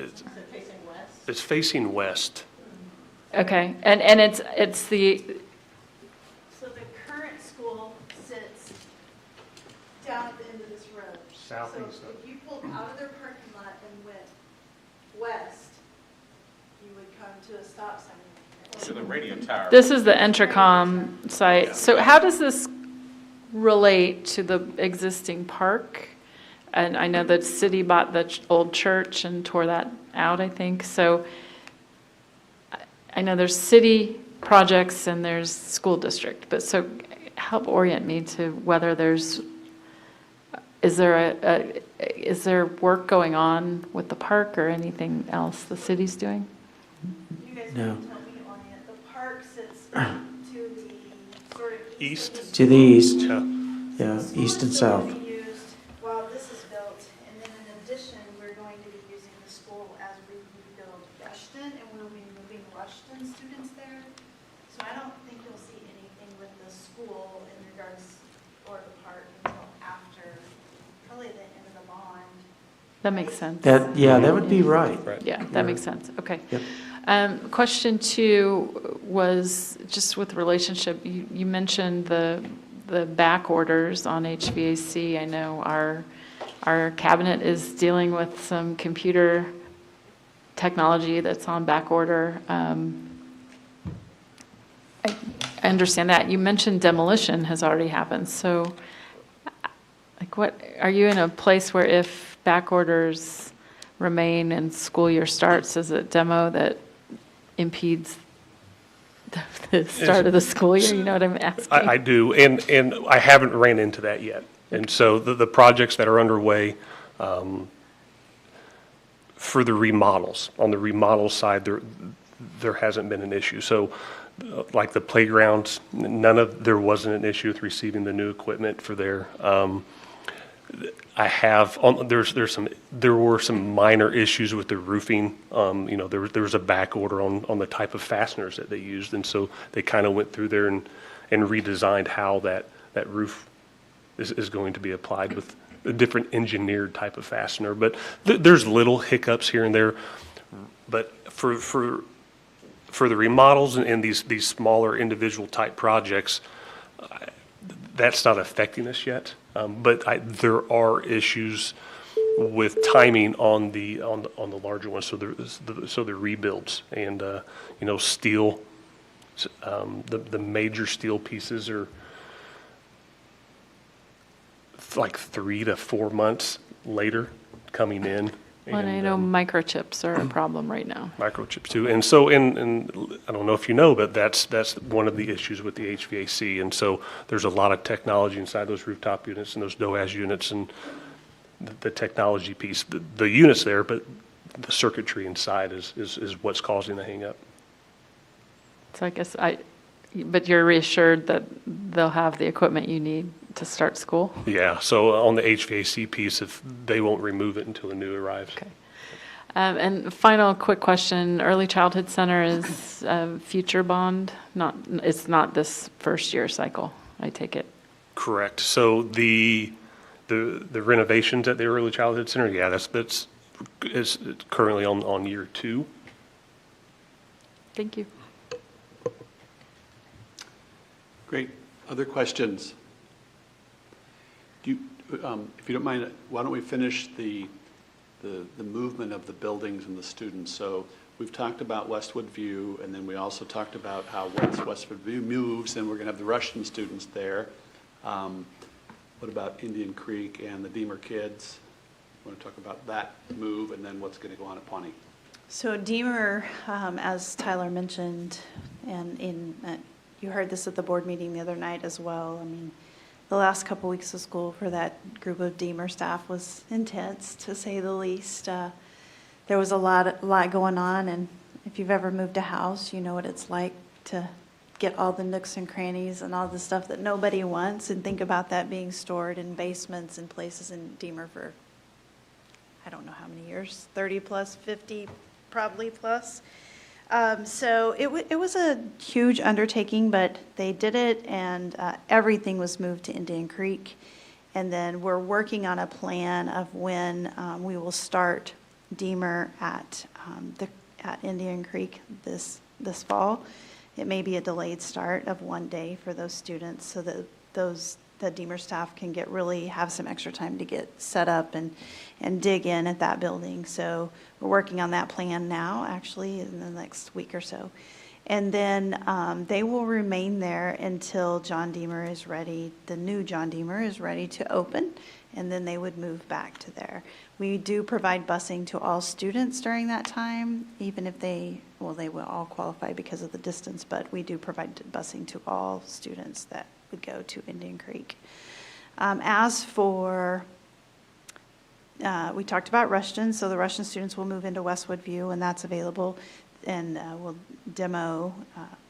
Is it facing west? it's facing west. Okay, and it's the, So the current school sits down at the end of this road. Southeast. So if you pulled out of their parking lot and went west, you would come to a stop sign. To the radio tower. this is the Entracom site. So how does this relate to the existing park? And I know that city bought the old church and tore that out, I think. So I know there's city projects and there's school district, but so help orient me to whether is there work going on with the park or anything else the city's doing? You guys No. can tell me on it. The park sits to the sort of East? To the east, Yeah. yeah, The school east is and still south. gonna be used while this is built, and then in addition, we're going to be using the school as we rebuild Rushton, and we'll be moving Rushton students there. So I don't think you'll see anything with the school in regards, or the park, until after, probably the end of the bond. That makes sense. That would be right. Yeah, that makes sense. Okay. Yep. Question 2 was just with relationship. You mentioned the back orders on HVAC. I know our cabinet is dealing with some computer technology that's on back order. I understand that. You mentioned demolition has already happened. So, like, what are you in a place where if back orders remain and school year starts, is it demo that impedes the start of the school year? You know what I'm asking? I do, and I haven't ran into that yet. And so the projects that are underway for the remodels, on the remodel side, there hasn't been an issue. So like the playgrounds, there wasn't an issue with receiving the new equipment for there. There were some minor issues with the roofing. There was a back order on the type of fasteners that they used, and so they kind of went through there and redesigned how that roof is going to be applied with a different engineered type of fastener. But there's little hiccups here and there. But for the remodels and these smaller individual type projects, that's not affecting us yet. But there are issues with timing on the larger ones. So the rebuilds and steel. The major steel pieces are like 3 to 4 months later coming in. Well, and I know microchips are a problem right now. Microchips too. And so, and I don't know if you know, but that's one of the issues with the HVAC. And so there's a lot of technology inside those rooftop units and those DOAS units and the technology piece. The unit's there, but the circuitry inside is what's causing the hang up. So I guess but you're reassured that they'll have the equipment you need to start school? Yeah, so on the HVAC piece, if they won't remove it until the new arrives. Okay. And final quick question, Early Childhood Center is a future bond? It's not this first year cycle, I take it? Correct. So the renovations at the Early Childhood Center, yeah, that's is currently on year 2. Thank you. Great. Other questions? If you don't mind, why don't we finish the movement of the buildings and the students? So we've talked about Westwood View, and then we also talked about how once Westwood View moves, then we're going to have the Russian students there. What about Indian Creek and the Deemer kids? I want to talk about that move and then what's going to go on at Pawnee. So Deemer, as Tyler mentioned, and you heard this at the board meeting the other night as well. I mean, the last couple weeks of school for that group of Deemer staff was intense, to say the least. There was a lot going on, and if you've ever moved a house, you know what it's like to get all the nooks and crannies and all the stuff that nobody wants, and think about that being stored in basements and places in Deemer for, I don't know how many years, 30 plus, 50 probably plus. So it was a huge undertaking, but they did it, and everything was moved to Indian Creek. And then we're working on a plan of when we will start Deemer at Indian Creek this fall. It may be a delayed start of one day for those students, so that the Deemer staff can have some extra time to get set up and dig in at that building. So we're working on that plan now, actually, in the next week or so. And then they will remain there until John Deemer is ready, the new John Deemer is ready to open, and then they would move back to there. We do provide busing to all students during that time, even if they will all qualify because of the distance, but we do provide busing to all students that would go to Indian Creek. As for, we talked about Rushton, so the Rushton students will move into Westwood View, and that's available, and we'll demo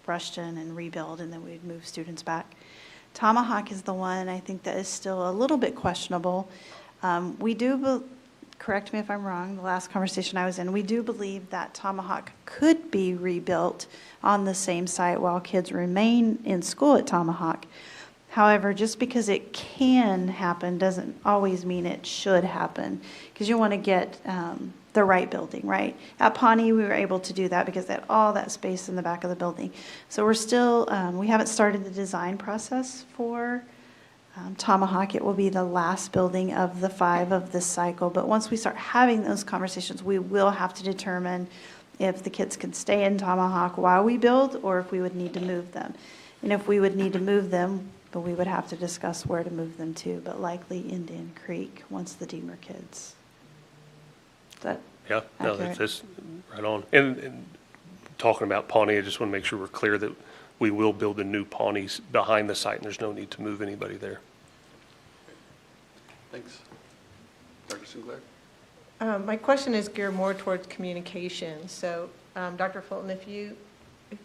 Rushton and rebuild, and then we'd move students back. Tomahawk is the one I think that is still a little bit questionable. We do, correct me if I'm wrong, the last conversation I was in, we do believe that Tomahawk could be rebuilt on the same site while kids remain in school at Tomahawk. However, just because it can happen doesn't always mean it should happen, because you want to get the right building, right? At Pawnee, we were able to do that because they had all that space in the back of the building. So we're still, we haven't started the design process for Tomahawk. It will be the last building of the 5 of this cycle. But once we start having those conversations, we will have to determine if the kids can stay in Tomahawk while we build, or if we would need to move them. And if we would need to move them, but we would have to discuss where to move them to, but likely Indian Creek once the Deemer kids. Is that Yeah, no, accurate? that's right on. And talking about Pawnee, I just want to make sure we're clear that we will build a new Pawnees behind the site, and there's no need to move anybody there. Thanks. Dr. Sinclair? My question is geared more towards communication. So, Dr. Fulton,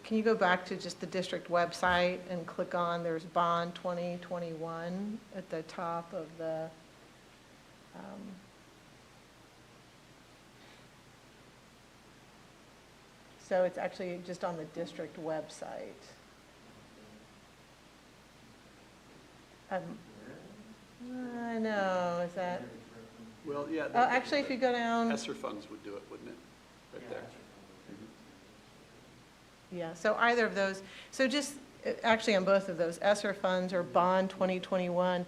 can you go back to just the district website and click on, there's Bond 2021 at the top of the, so it's actually just on the district website. I know, is that, Well, yeah. oh, actually, if you go down. ESSER funds would do it, wouldn't it? Right there. Yeah, so either of those, so just, actually on both of those, ESSER funds or Bond 2021.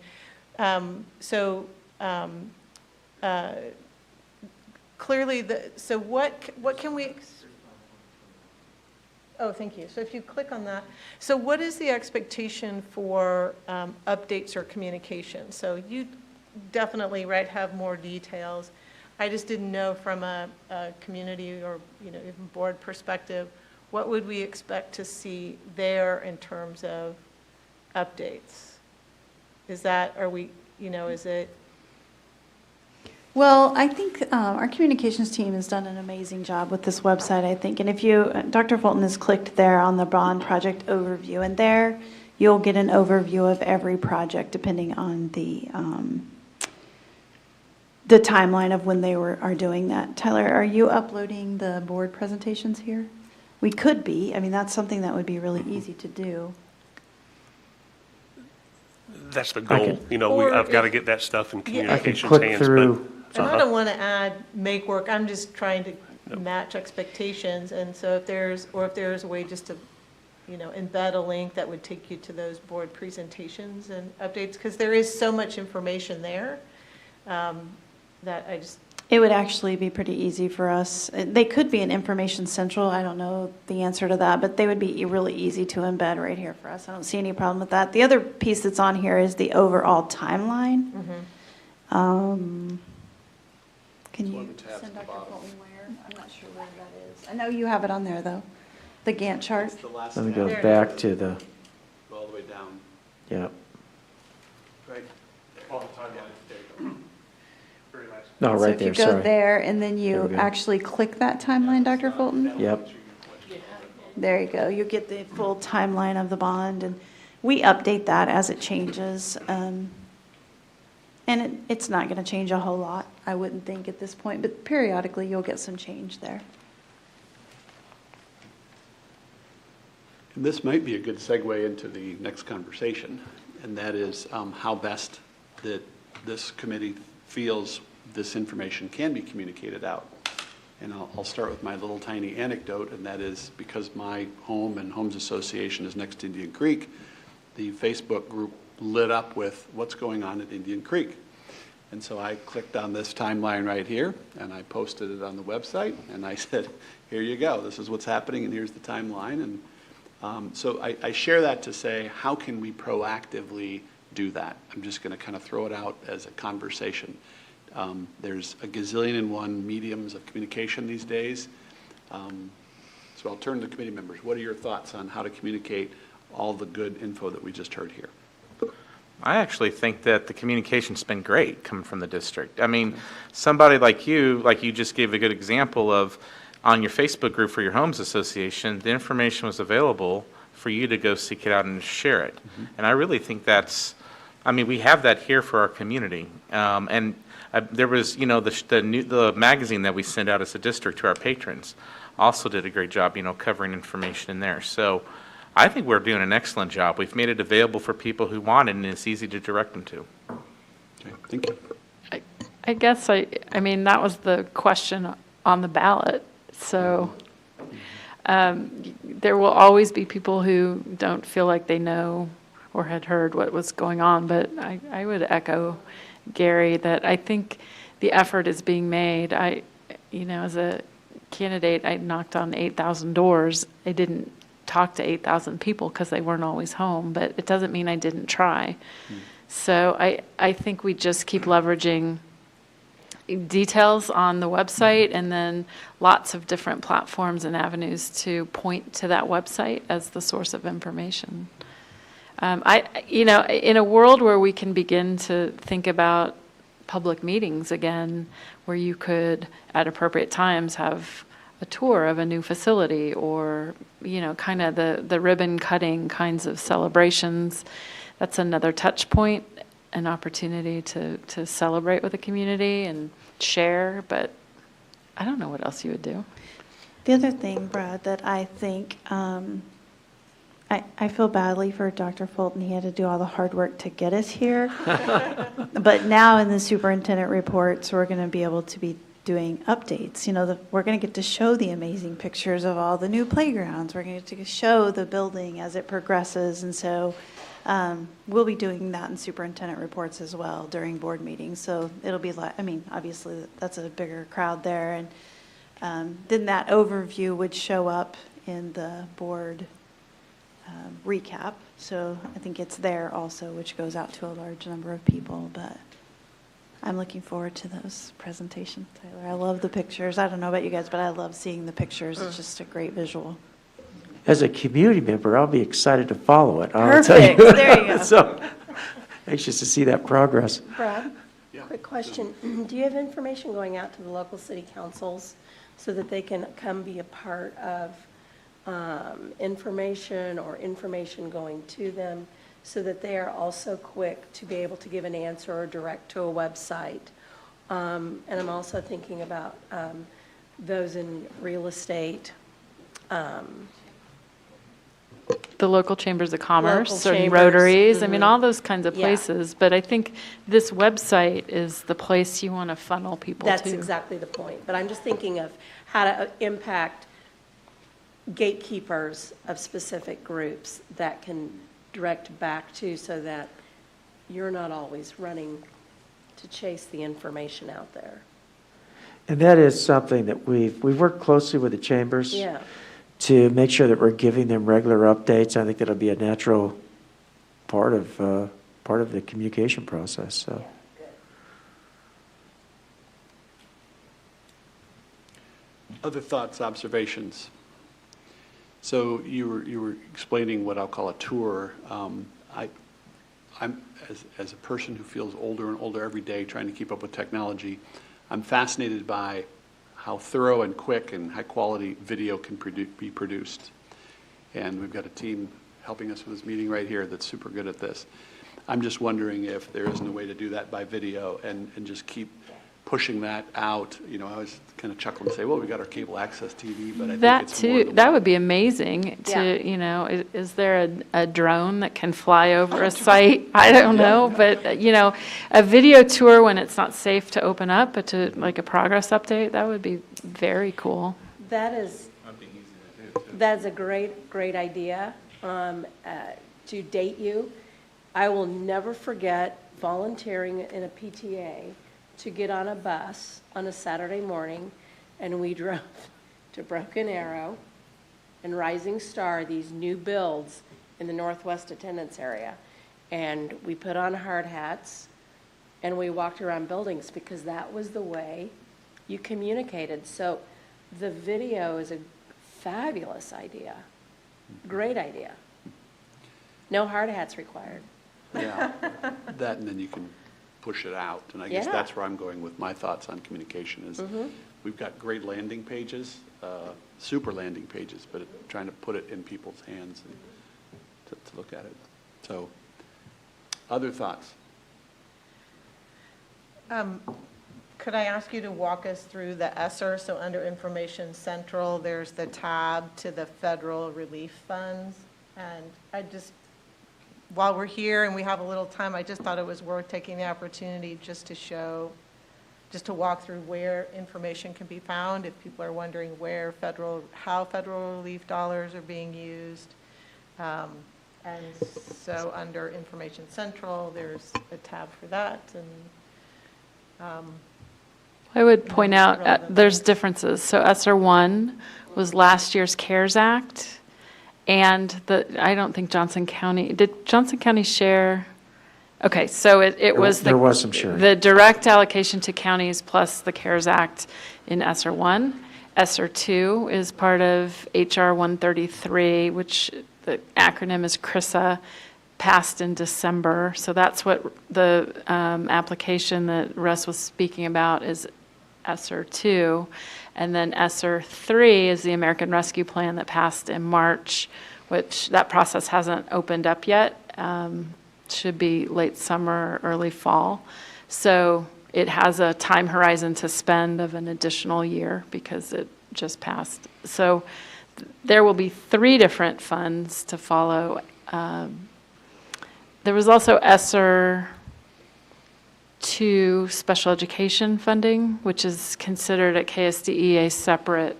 Clearly, so what can we, oh, thank you. So if you click on that, so what is the expectation for updates or communication? So you definitely, right, have more details. I just didn't know from a community or, even board perspective, what would we expect to see there in terms of updates? Is that, is it? Well, I think our communications team has done an amazing job with this website, I think. And if Dr. Fulton has clicked there on the Bond project overview, and there you'll get an overview of every project depending on the timeline of when they are doing that. Tyler, are you uploading the board presentations here? We could be. I mean, that's something that would be really easy to do. That's the goal. I've got to get that stuff in I can communications click hands. through. And I don't want to add make work, I'm just trying to match expectations, and so if there's a way just to, embed a link that would take you to those board presentations and updates, because there is so much information there, that I just. It would actually be pretty easy for us. They could be an information central. I don't know the answer to that, but they would be really easy to embed right here for us. I don't see any problem with that. The other piece that's on here is the overall timeline. Mm-hmm. Can you send Dr. Fulton where? I'm not sure where that is. I know you have it on there, though. The Gantt chart. It's the last Let me tab. go back to the, Go all the way down. yeah. Right. On the timeline. There you go. Very nice. No, So right if there, you go sorry. there and then There you we go. actually click that timeline, Dr. Fulton. Yep. There you go. You get the full timeline of the bond, and we update that as it changes. And it's not going to change a whole lot, I wouldn't think at this point, but periodically you'll get some change there. And this might be a good segue into the next conversation, and that is how best that this committee feels this information can be communicated out. And I'll start with my little tiny anecdote, and that is because my home and Homes Association is next to Indian Creek, the Facebook group lit up with what's going on at Indian Creek. And so I clicked on this timeline right here, and I posted it on the website, and I said, here you go, this is what's happening, and here's the timeline. And so I share that to say, how can we proactively do that? I'm just going to kind of throw it out as a conversation. There's a gazillion and one mediums of communication these days. So I'll turn to committee members. What are your thoughts on how to communicate all the good info that we just heard here? I actually think that the communication's been great coming from the district. I mean, somebody like you just gave a good example of, on your Facebook group for your homes association, the information was available for you to go seek it out and share it. Mm-hmm. And I really think we have that here for our community. There was, the magazine that we send out as a district to our patrons also did a great job, covering information in there. So I think we're doing an excellent job. We've made it available for people who want it, and it's easy to direct them to. Okay, thank you. I guess that was the question on the ballot. So there will always be people who don't feel like they know or had heard what was going on. But I would echo Gary that I think the effort is being made. As a candidate, I knocked on 8,000 doors. I didn't talk to 8,000 people because they weren't always home, but it doesn't mean I didn't try. So I think we just keep leveraging details on the website and then lots of different platforms and avenues to point to that website as the source of information. In a world where we can begin to think about public meetings again, where you could at appropriate times have a tour of a new facility or, kind of the ribbon cutting kinds of celebrations, that's another touch point, an opportunity to celebrate with the community and share, but I don't know what else you would do. The other thing, Brad, that I think, I feel badly for Dr. Fulton. He had to do all the hard work to get us here. But now in the superintendent reports, we're going to be able to be doing updates. We're going to get to show the amazing pictures of all the new playgrounds. We're going to get to show the building as it progresses. And so we'll be doing that in superintendent reports as well during board meetings. So it'll be obviously that's a bigger crowd there. And then that overview would show up in the board recap. So I think it's there also, which goes out to a large number of people. But I'm looking forward to those presentations, Tyler. I love the pictures. I don't know about you guys, but I love seeing the pictures. It's just a great visual. As a community member, I'll be excited to follow it. Perfect. There you go. So anxious to see that progress. Brad, quick question. Do you have information going out to the local city councils so that they can come be a part of information or information going to them so that they are also quick to be able to give an answer or direct to a website? And I'm also thinking about those in real estate. The local chambers of commerce Local and chambers, Rotaries, mhm. all those kinds of Yeah. places. But I think this website is the place you want to funnel people to. That's exactly the point. But I'm just thinking of how to impact gatekeepers of specific groups that can direct back to, so that you're not always running to chase the information out there. And that is something that we've worked closely with the chambers Yeah. to make sure that we're giving them regular updates. I think that'll be a natural part of the communication process. So. Other thoughts, observations? So you were explaining what I'll call a tour. I'm as a person who feels older and older every day trying to keep up with technology, I'm fascinated by how thorough and quick and high quality video can be produced. And we've got a team helping us with this meeting right here that's super good at this. I'm just wondering if there isn't a way to do that by video and just keep pushing that out. You know, I was kind of chuckling and say, well, we got our cable access TV, but I think That it's more too, the that web. would be amazing Yeah. to, you know, is there a drone that can fly over a site? I don't know, but, you know, a video tour when it's not safe to open up, but to like a progress update, that would be very cool. That is, that's a great idea. To date you, I will never forget volunteering in a PTA to get on a bus on a Saturday morning, and we drove to Broken Arrow and Rising Star, these new builds in the Northwest Attendance area. And we put on hard hats, and we walked around buildings because that was the way you communicated. So the video is a fabulous idea, great idea. No hard hats required. Yeah, that, and then you can push it out. And I guess Yeah. that's where I'm going with my thoughts on communication is we've got great landing pages, super landing pages, but trying to put it in people's hands and to look at it. So, other thoughts? Could I ask you to walk us through the ESSER? So under Information Central, there's the tab to the federal relief funds. And I just, while we're here and we have a little time, I just thought it was worth taking the opportunity just to show, just to walk through where information can be found if people are wondering where how federal relief dollars are being used. And so under Information Central, there's a tab for that. And I would point out, relevant there's things. differences. So ESSER 1 was last year's CARES Act, and I don't think Johnson County, did Johnson County share? Okay, so it was There was some sharing. the direct allocation to counties plus the CARES Act in ESSER 1. ESSER 2 is part of HR 133, which the acronym is CRISA, passed in December. So that's what the application that Russ was speaking about is ESSER 2. And then ESSER 3 is the American Rescue Plan that passed in March, which that process hasn't opened up yet. Should be late summer, early fall. So it has a time horizon to spend of an additional year because it just passed. So there will be 3 different funds to follow. There was also ESSER 2 special education funding, which is considered at KSDE a separate,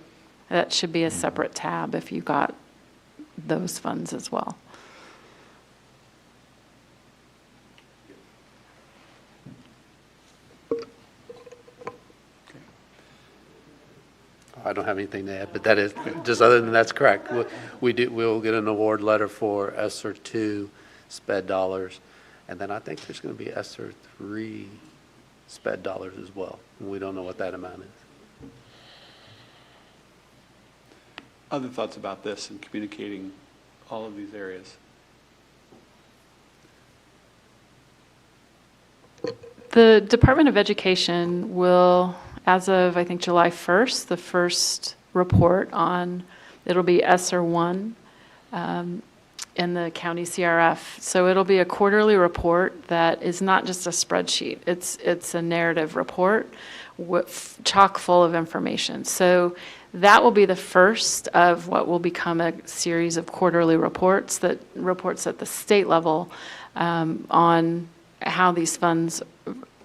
that should be a separate tab if you got those funds as well. I don't have anything to add, but that is, just other than that's correct. We'll get an award letter for ESSER 2 sped dollars, and then I think there's going to be ESSER 3 sped dollars as well. We don't know what that amount is. Other thoughts about this and communicating all of these areas? The Department of Education will, as of, I think, July 1st, the first report on, it'll be ESSER 1 in the county CRF. So it'll be a quarterly report that is not just a spreadsheet. It's a narrative report chock full of information. So that will be the first of what will become a series of quarterly reports at the state level on how these funds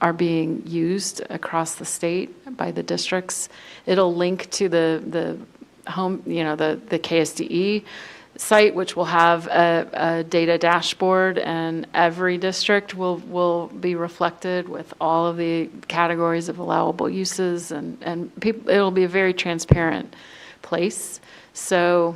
are being used across the state by the districts. It'll link to the home, the KSDE site, which will have a data dashboard, and every district will be reflected with all of the categories of allowable uses, and it'll be a very transparent place. So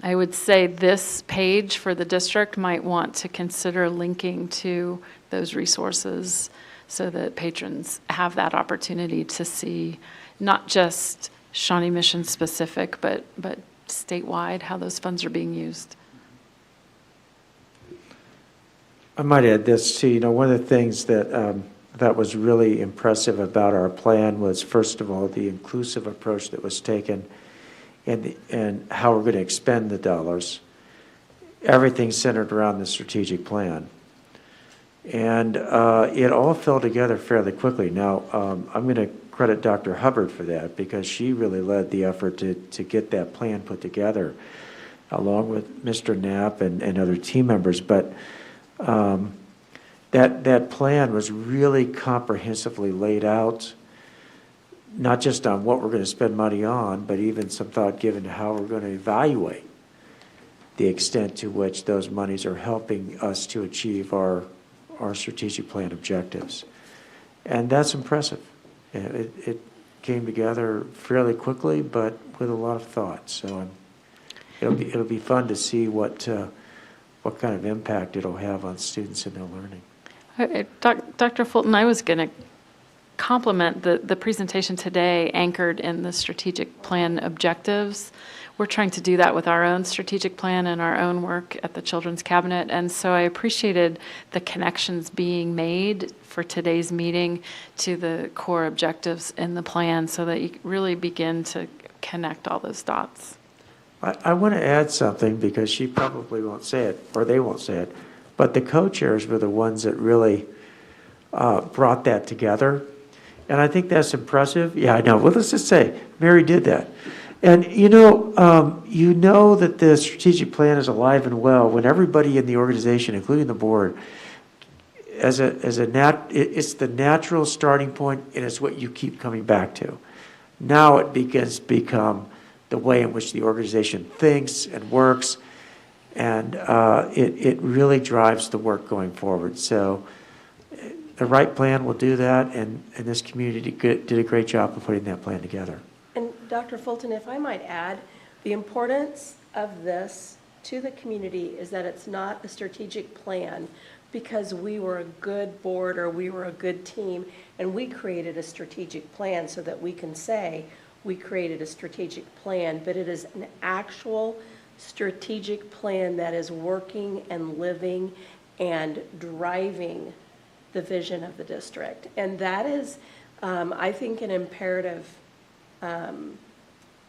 I would say this page for the district might want to consider linking to those resources so that patrons have that opportunity to see not just Shawnee Mission specific, but statewide, how those funds are being used. I might add this too. One of the things that was really impressive about our plan was, first of all, the inclusive approach that was taken and how we're going to expend the dollars. Everything centered around the strategic plan. And it all fell together fairly quickly. Now, I'm going to credit Dr. Hubbard for that because she really led the effort to get that plan put together, along with Mr. Knapp and other team members. But that plan was really comprehensively laid out, not just on what we're going to spend money on, but even some thought given to how we're going to evaluate the extent to which those monies are helping us to achieve our strategic plan objectives. And that's impressive. It came together fairly quickly, but with a lot of thought. So it'll be fun to see what kind of impact it'll have on students and their learning. Dr. Fulton, I was going to compliment the presentation today anchored in the strategic plan objectives. We're trying to do that with our own strategic plan and our own work at the Children's Cabinet. And so I appreciated the connections being made for today's meeting to the core objectives in the plan so that you really begin to connect all those dots. I want to add something because she probably won't say it, or they won't say it, but the co-chairs were the ones that really brought that together. And I think that's impressive. Yeah, I know. Well, let's just say Mary did that. And you know that the strategic plan is alive and well when everybody in the organization, including the board, it's the natural starting point, and it's what you keep coming back to. Now it begins to become the way in which the organization thinks and works, and it really drives the work going forward. So the right plan will do that, and this community did a great job of putting that plan together. And Dr. Fulton, if I might add, the importance of this to the community is that it's not a strategic plan because we were a good board or we were a good team and we created a strategic plan so that we can say we created a strategic plan, but it is an actual strategic plan that is working and living and driving the vision of the district. And that is, I think, an imperative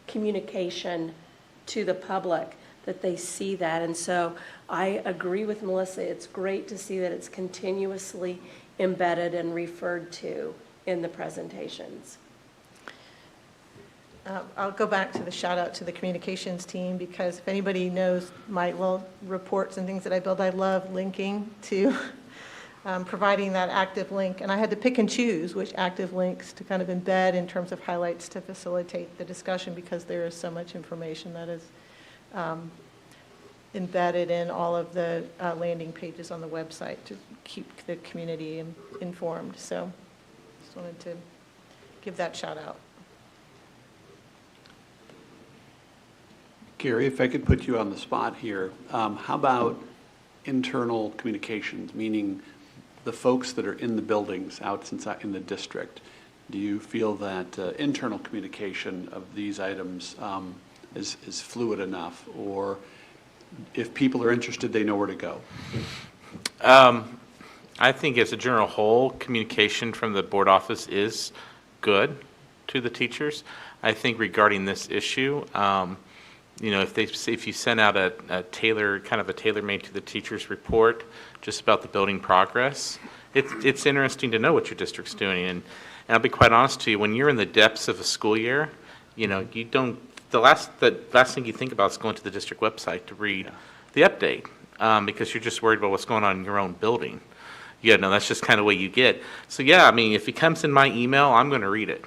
communication to the public that they see that. And so I agree with Melissa. It's great to see that it's continuously embedded and referred to in the presentations. I'll go back to the shout out to the communications team because if anybody knows my little reports and things that I build, I love linking to providing that active link. And I had to pick and choose which active links to kind of embed in terms of highlights to facilitate the discussion because there is so much information that is embedded in all of the landing pages on the website to keep the community informed. So just wanted to give that shout out. Gary, if I could put you on the spot here, how about internal communications, meaning the folks that are in the buildings out in the district? Do you feel that internal communication of these items is fluid enough, or if people are interested, they know where to go? I think as a general whole, communication from the board office is good to the teachers. I think regarding this issue, if you send out a tailor-made to the teachers report just about the building progress, it's interesting to know what your district's doing. And I'll be quite honest to you, when you're in the depths of a school year, you don't. The last thing you think about is going to the district website to read the update because you're just worried about what's going on in your own building. That's just kind of what you get. So if it comes in my email, I'm going to read it.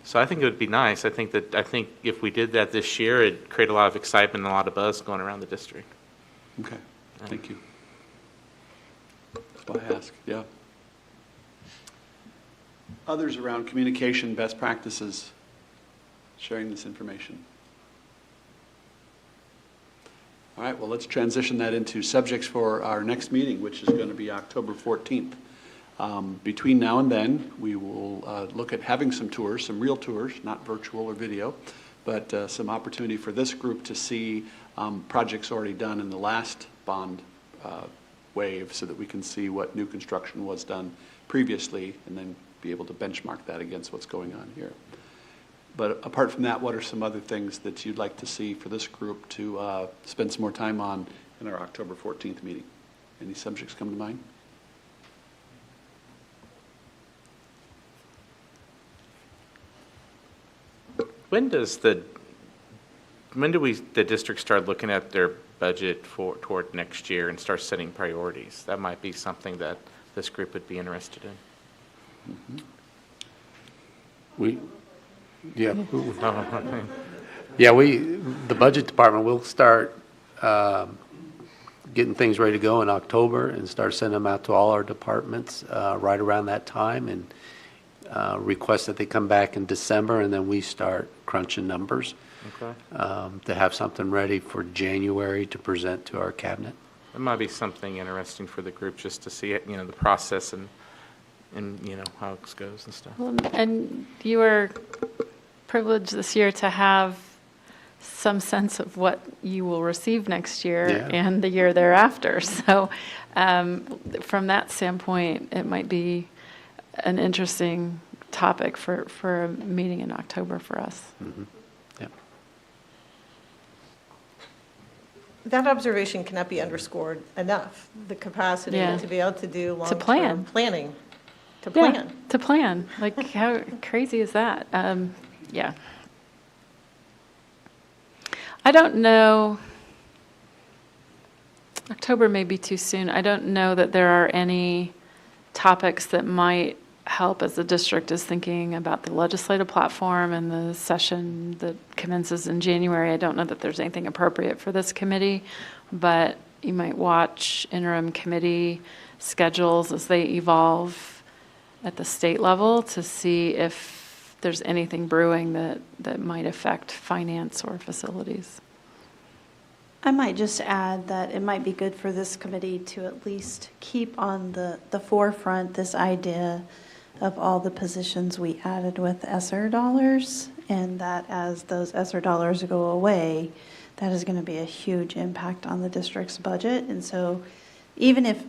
So I think it would be nice. I think if we did that this year, it'd create a lot of excitement and a lot of buzz going around the district. Okay, thank you. That's why I ask, yeah. Others around communication best practices, sharing this information. All right, well, let's transition that into subjects for our next meeting, which is going to be October 14th. Between now and then, we will look at having some tours, some real tours, not virtual or video, but some opportunity for this group to see projects already done in the last bond wave so that we can see what new construction was done previously and then be able to benchmark that against what's going on here. But apart from that, what are some other things that you'd like to see for this group to spend some more time on in our October 14th meeting? Any subjects come to mind? When do the district start looking at their budget toward next year and start setting priorities? That might be something that this group would be interested in. The budget department will start getting things ready to go in October and start sending them out to all our departments right around that time, and request that they come back in December, and then we start crunching numbers to have something ready for January to present to our cabinet. It might be something interesting for the group just to see it, the process and how it goes and stuff. Well, and you were privileged this year to have some sense of what you will receive next year and the year thereafter. So from that standpoint, it might be an interesting topic for a meeting in October for us. Mm-hmm. That observation cannot be underscored enough, the capacity to be able to do long-term planning. To plan. Like, how crazy is that? I don't know. October may be too soon. I don't know that there are any topics that might help as the district is thinking about the legislative platform and the session that commences in January. I don't know that there's anything appropriate for this committee, but you might watch interim committee schedules as they evolve at the state level to see if there's anything brewing that might affect finance or facilities. I might just add that it might be good for this committee to at least keep on the forefront this idea of all the positions we added with ESSER dollars, and that as those ESSER dollars go away, that is going to be a huge impact on the district's budget. And so even if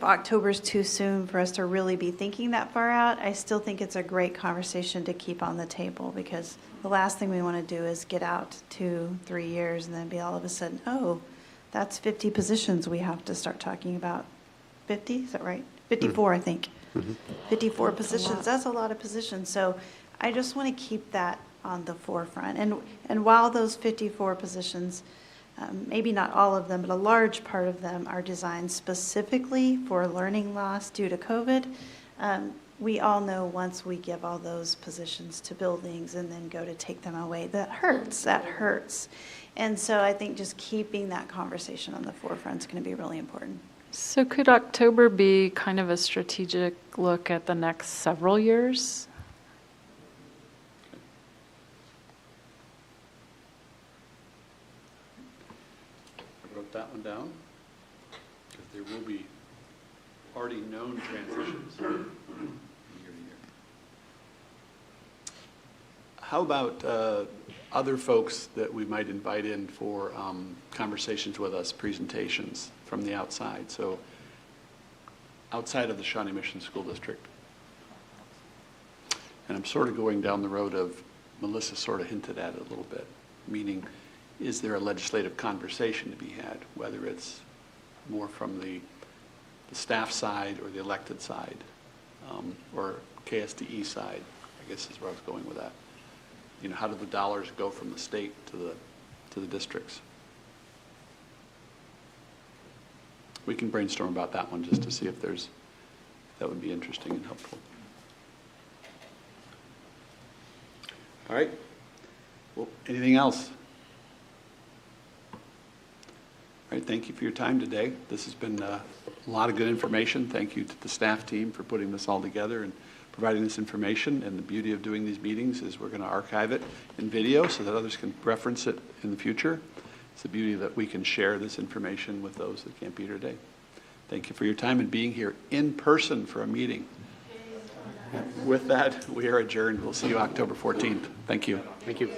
October is too soon for us to really be thinking that far out, I still think it's a great conversation to keep on the table, because the last thing we want to do is get out 2-3 years and then be all of a sudden, oh, that's 50 positions we have to start talking about. 50, is that right? 54, I think. 54 positions, that's a lot of positions. So I just want to keep that on the forefront. And while those 54 positions, maybe not all of them, but a large part of them are designed specifically for learning loss due to COVID, we all know once we give all those positions to buildings and then go to take them away, that hurts. And so I think just keeping that conversation on the forefront is going to be really important. So could October be kind of a strategic look at the next several years? I wrote that one down, because there will be already known transitions year to year. How about other folks that we might invite in for conversations with us, presentations from the outside? So outside of the Shawnee Mission School District. And I'm sort of going down the road of, Melissa sort of hinted at it a little bit, meaning, is there a legislative conversation to be had, whether it's more from the staff side or the elected side, or KSDE side, I guess is where I was going with that. How do the dollars go from the state to the districts? We can brainstorm about that one just to see if that would be interesting and helpful. All right. Well, anything else? All right, thank you for your time today. This has been a lot of good information. Thank you to the staff team for putting this all together and providing this information. And the beauty of doing these meetings is we're going to archive it in video so that others can reference it in the future. It's the beauty that we can share this information with those that can't be here today. Thank you for your time and being here in person for a meeting. With that, we are adjourned. We'll see you October 14th. Thank you. Thank you.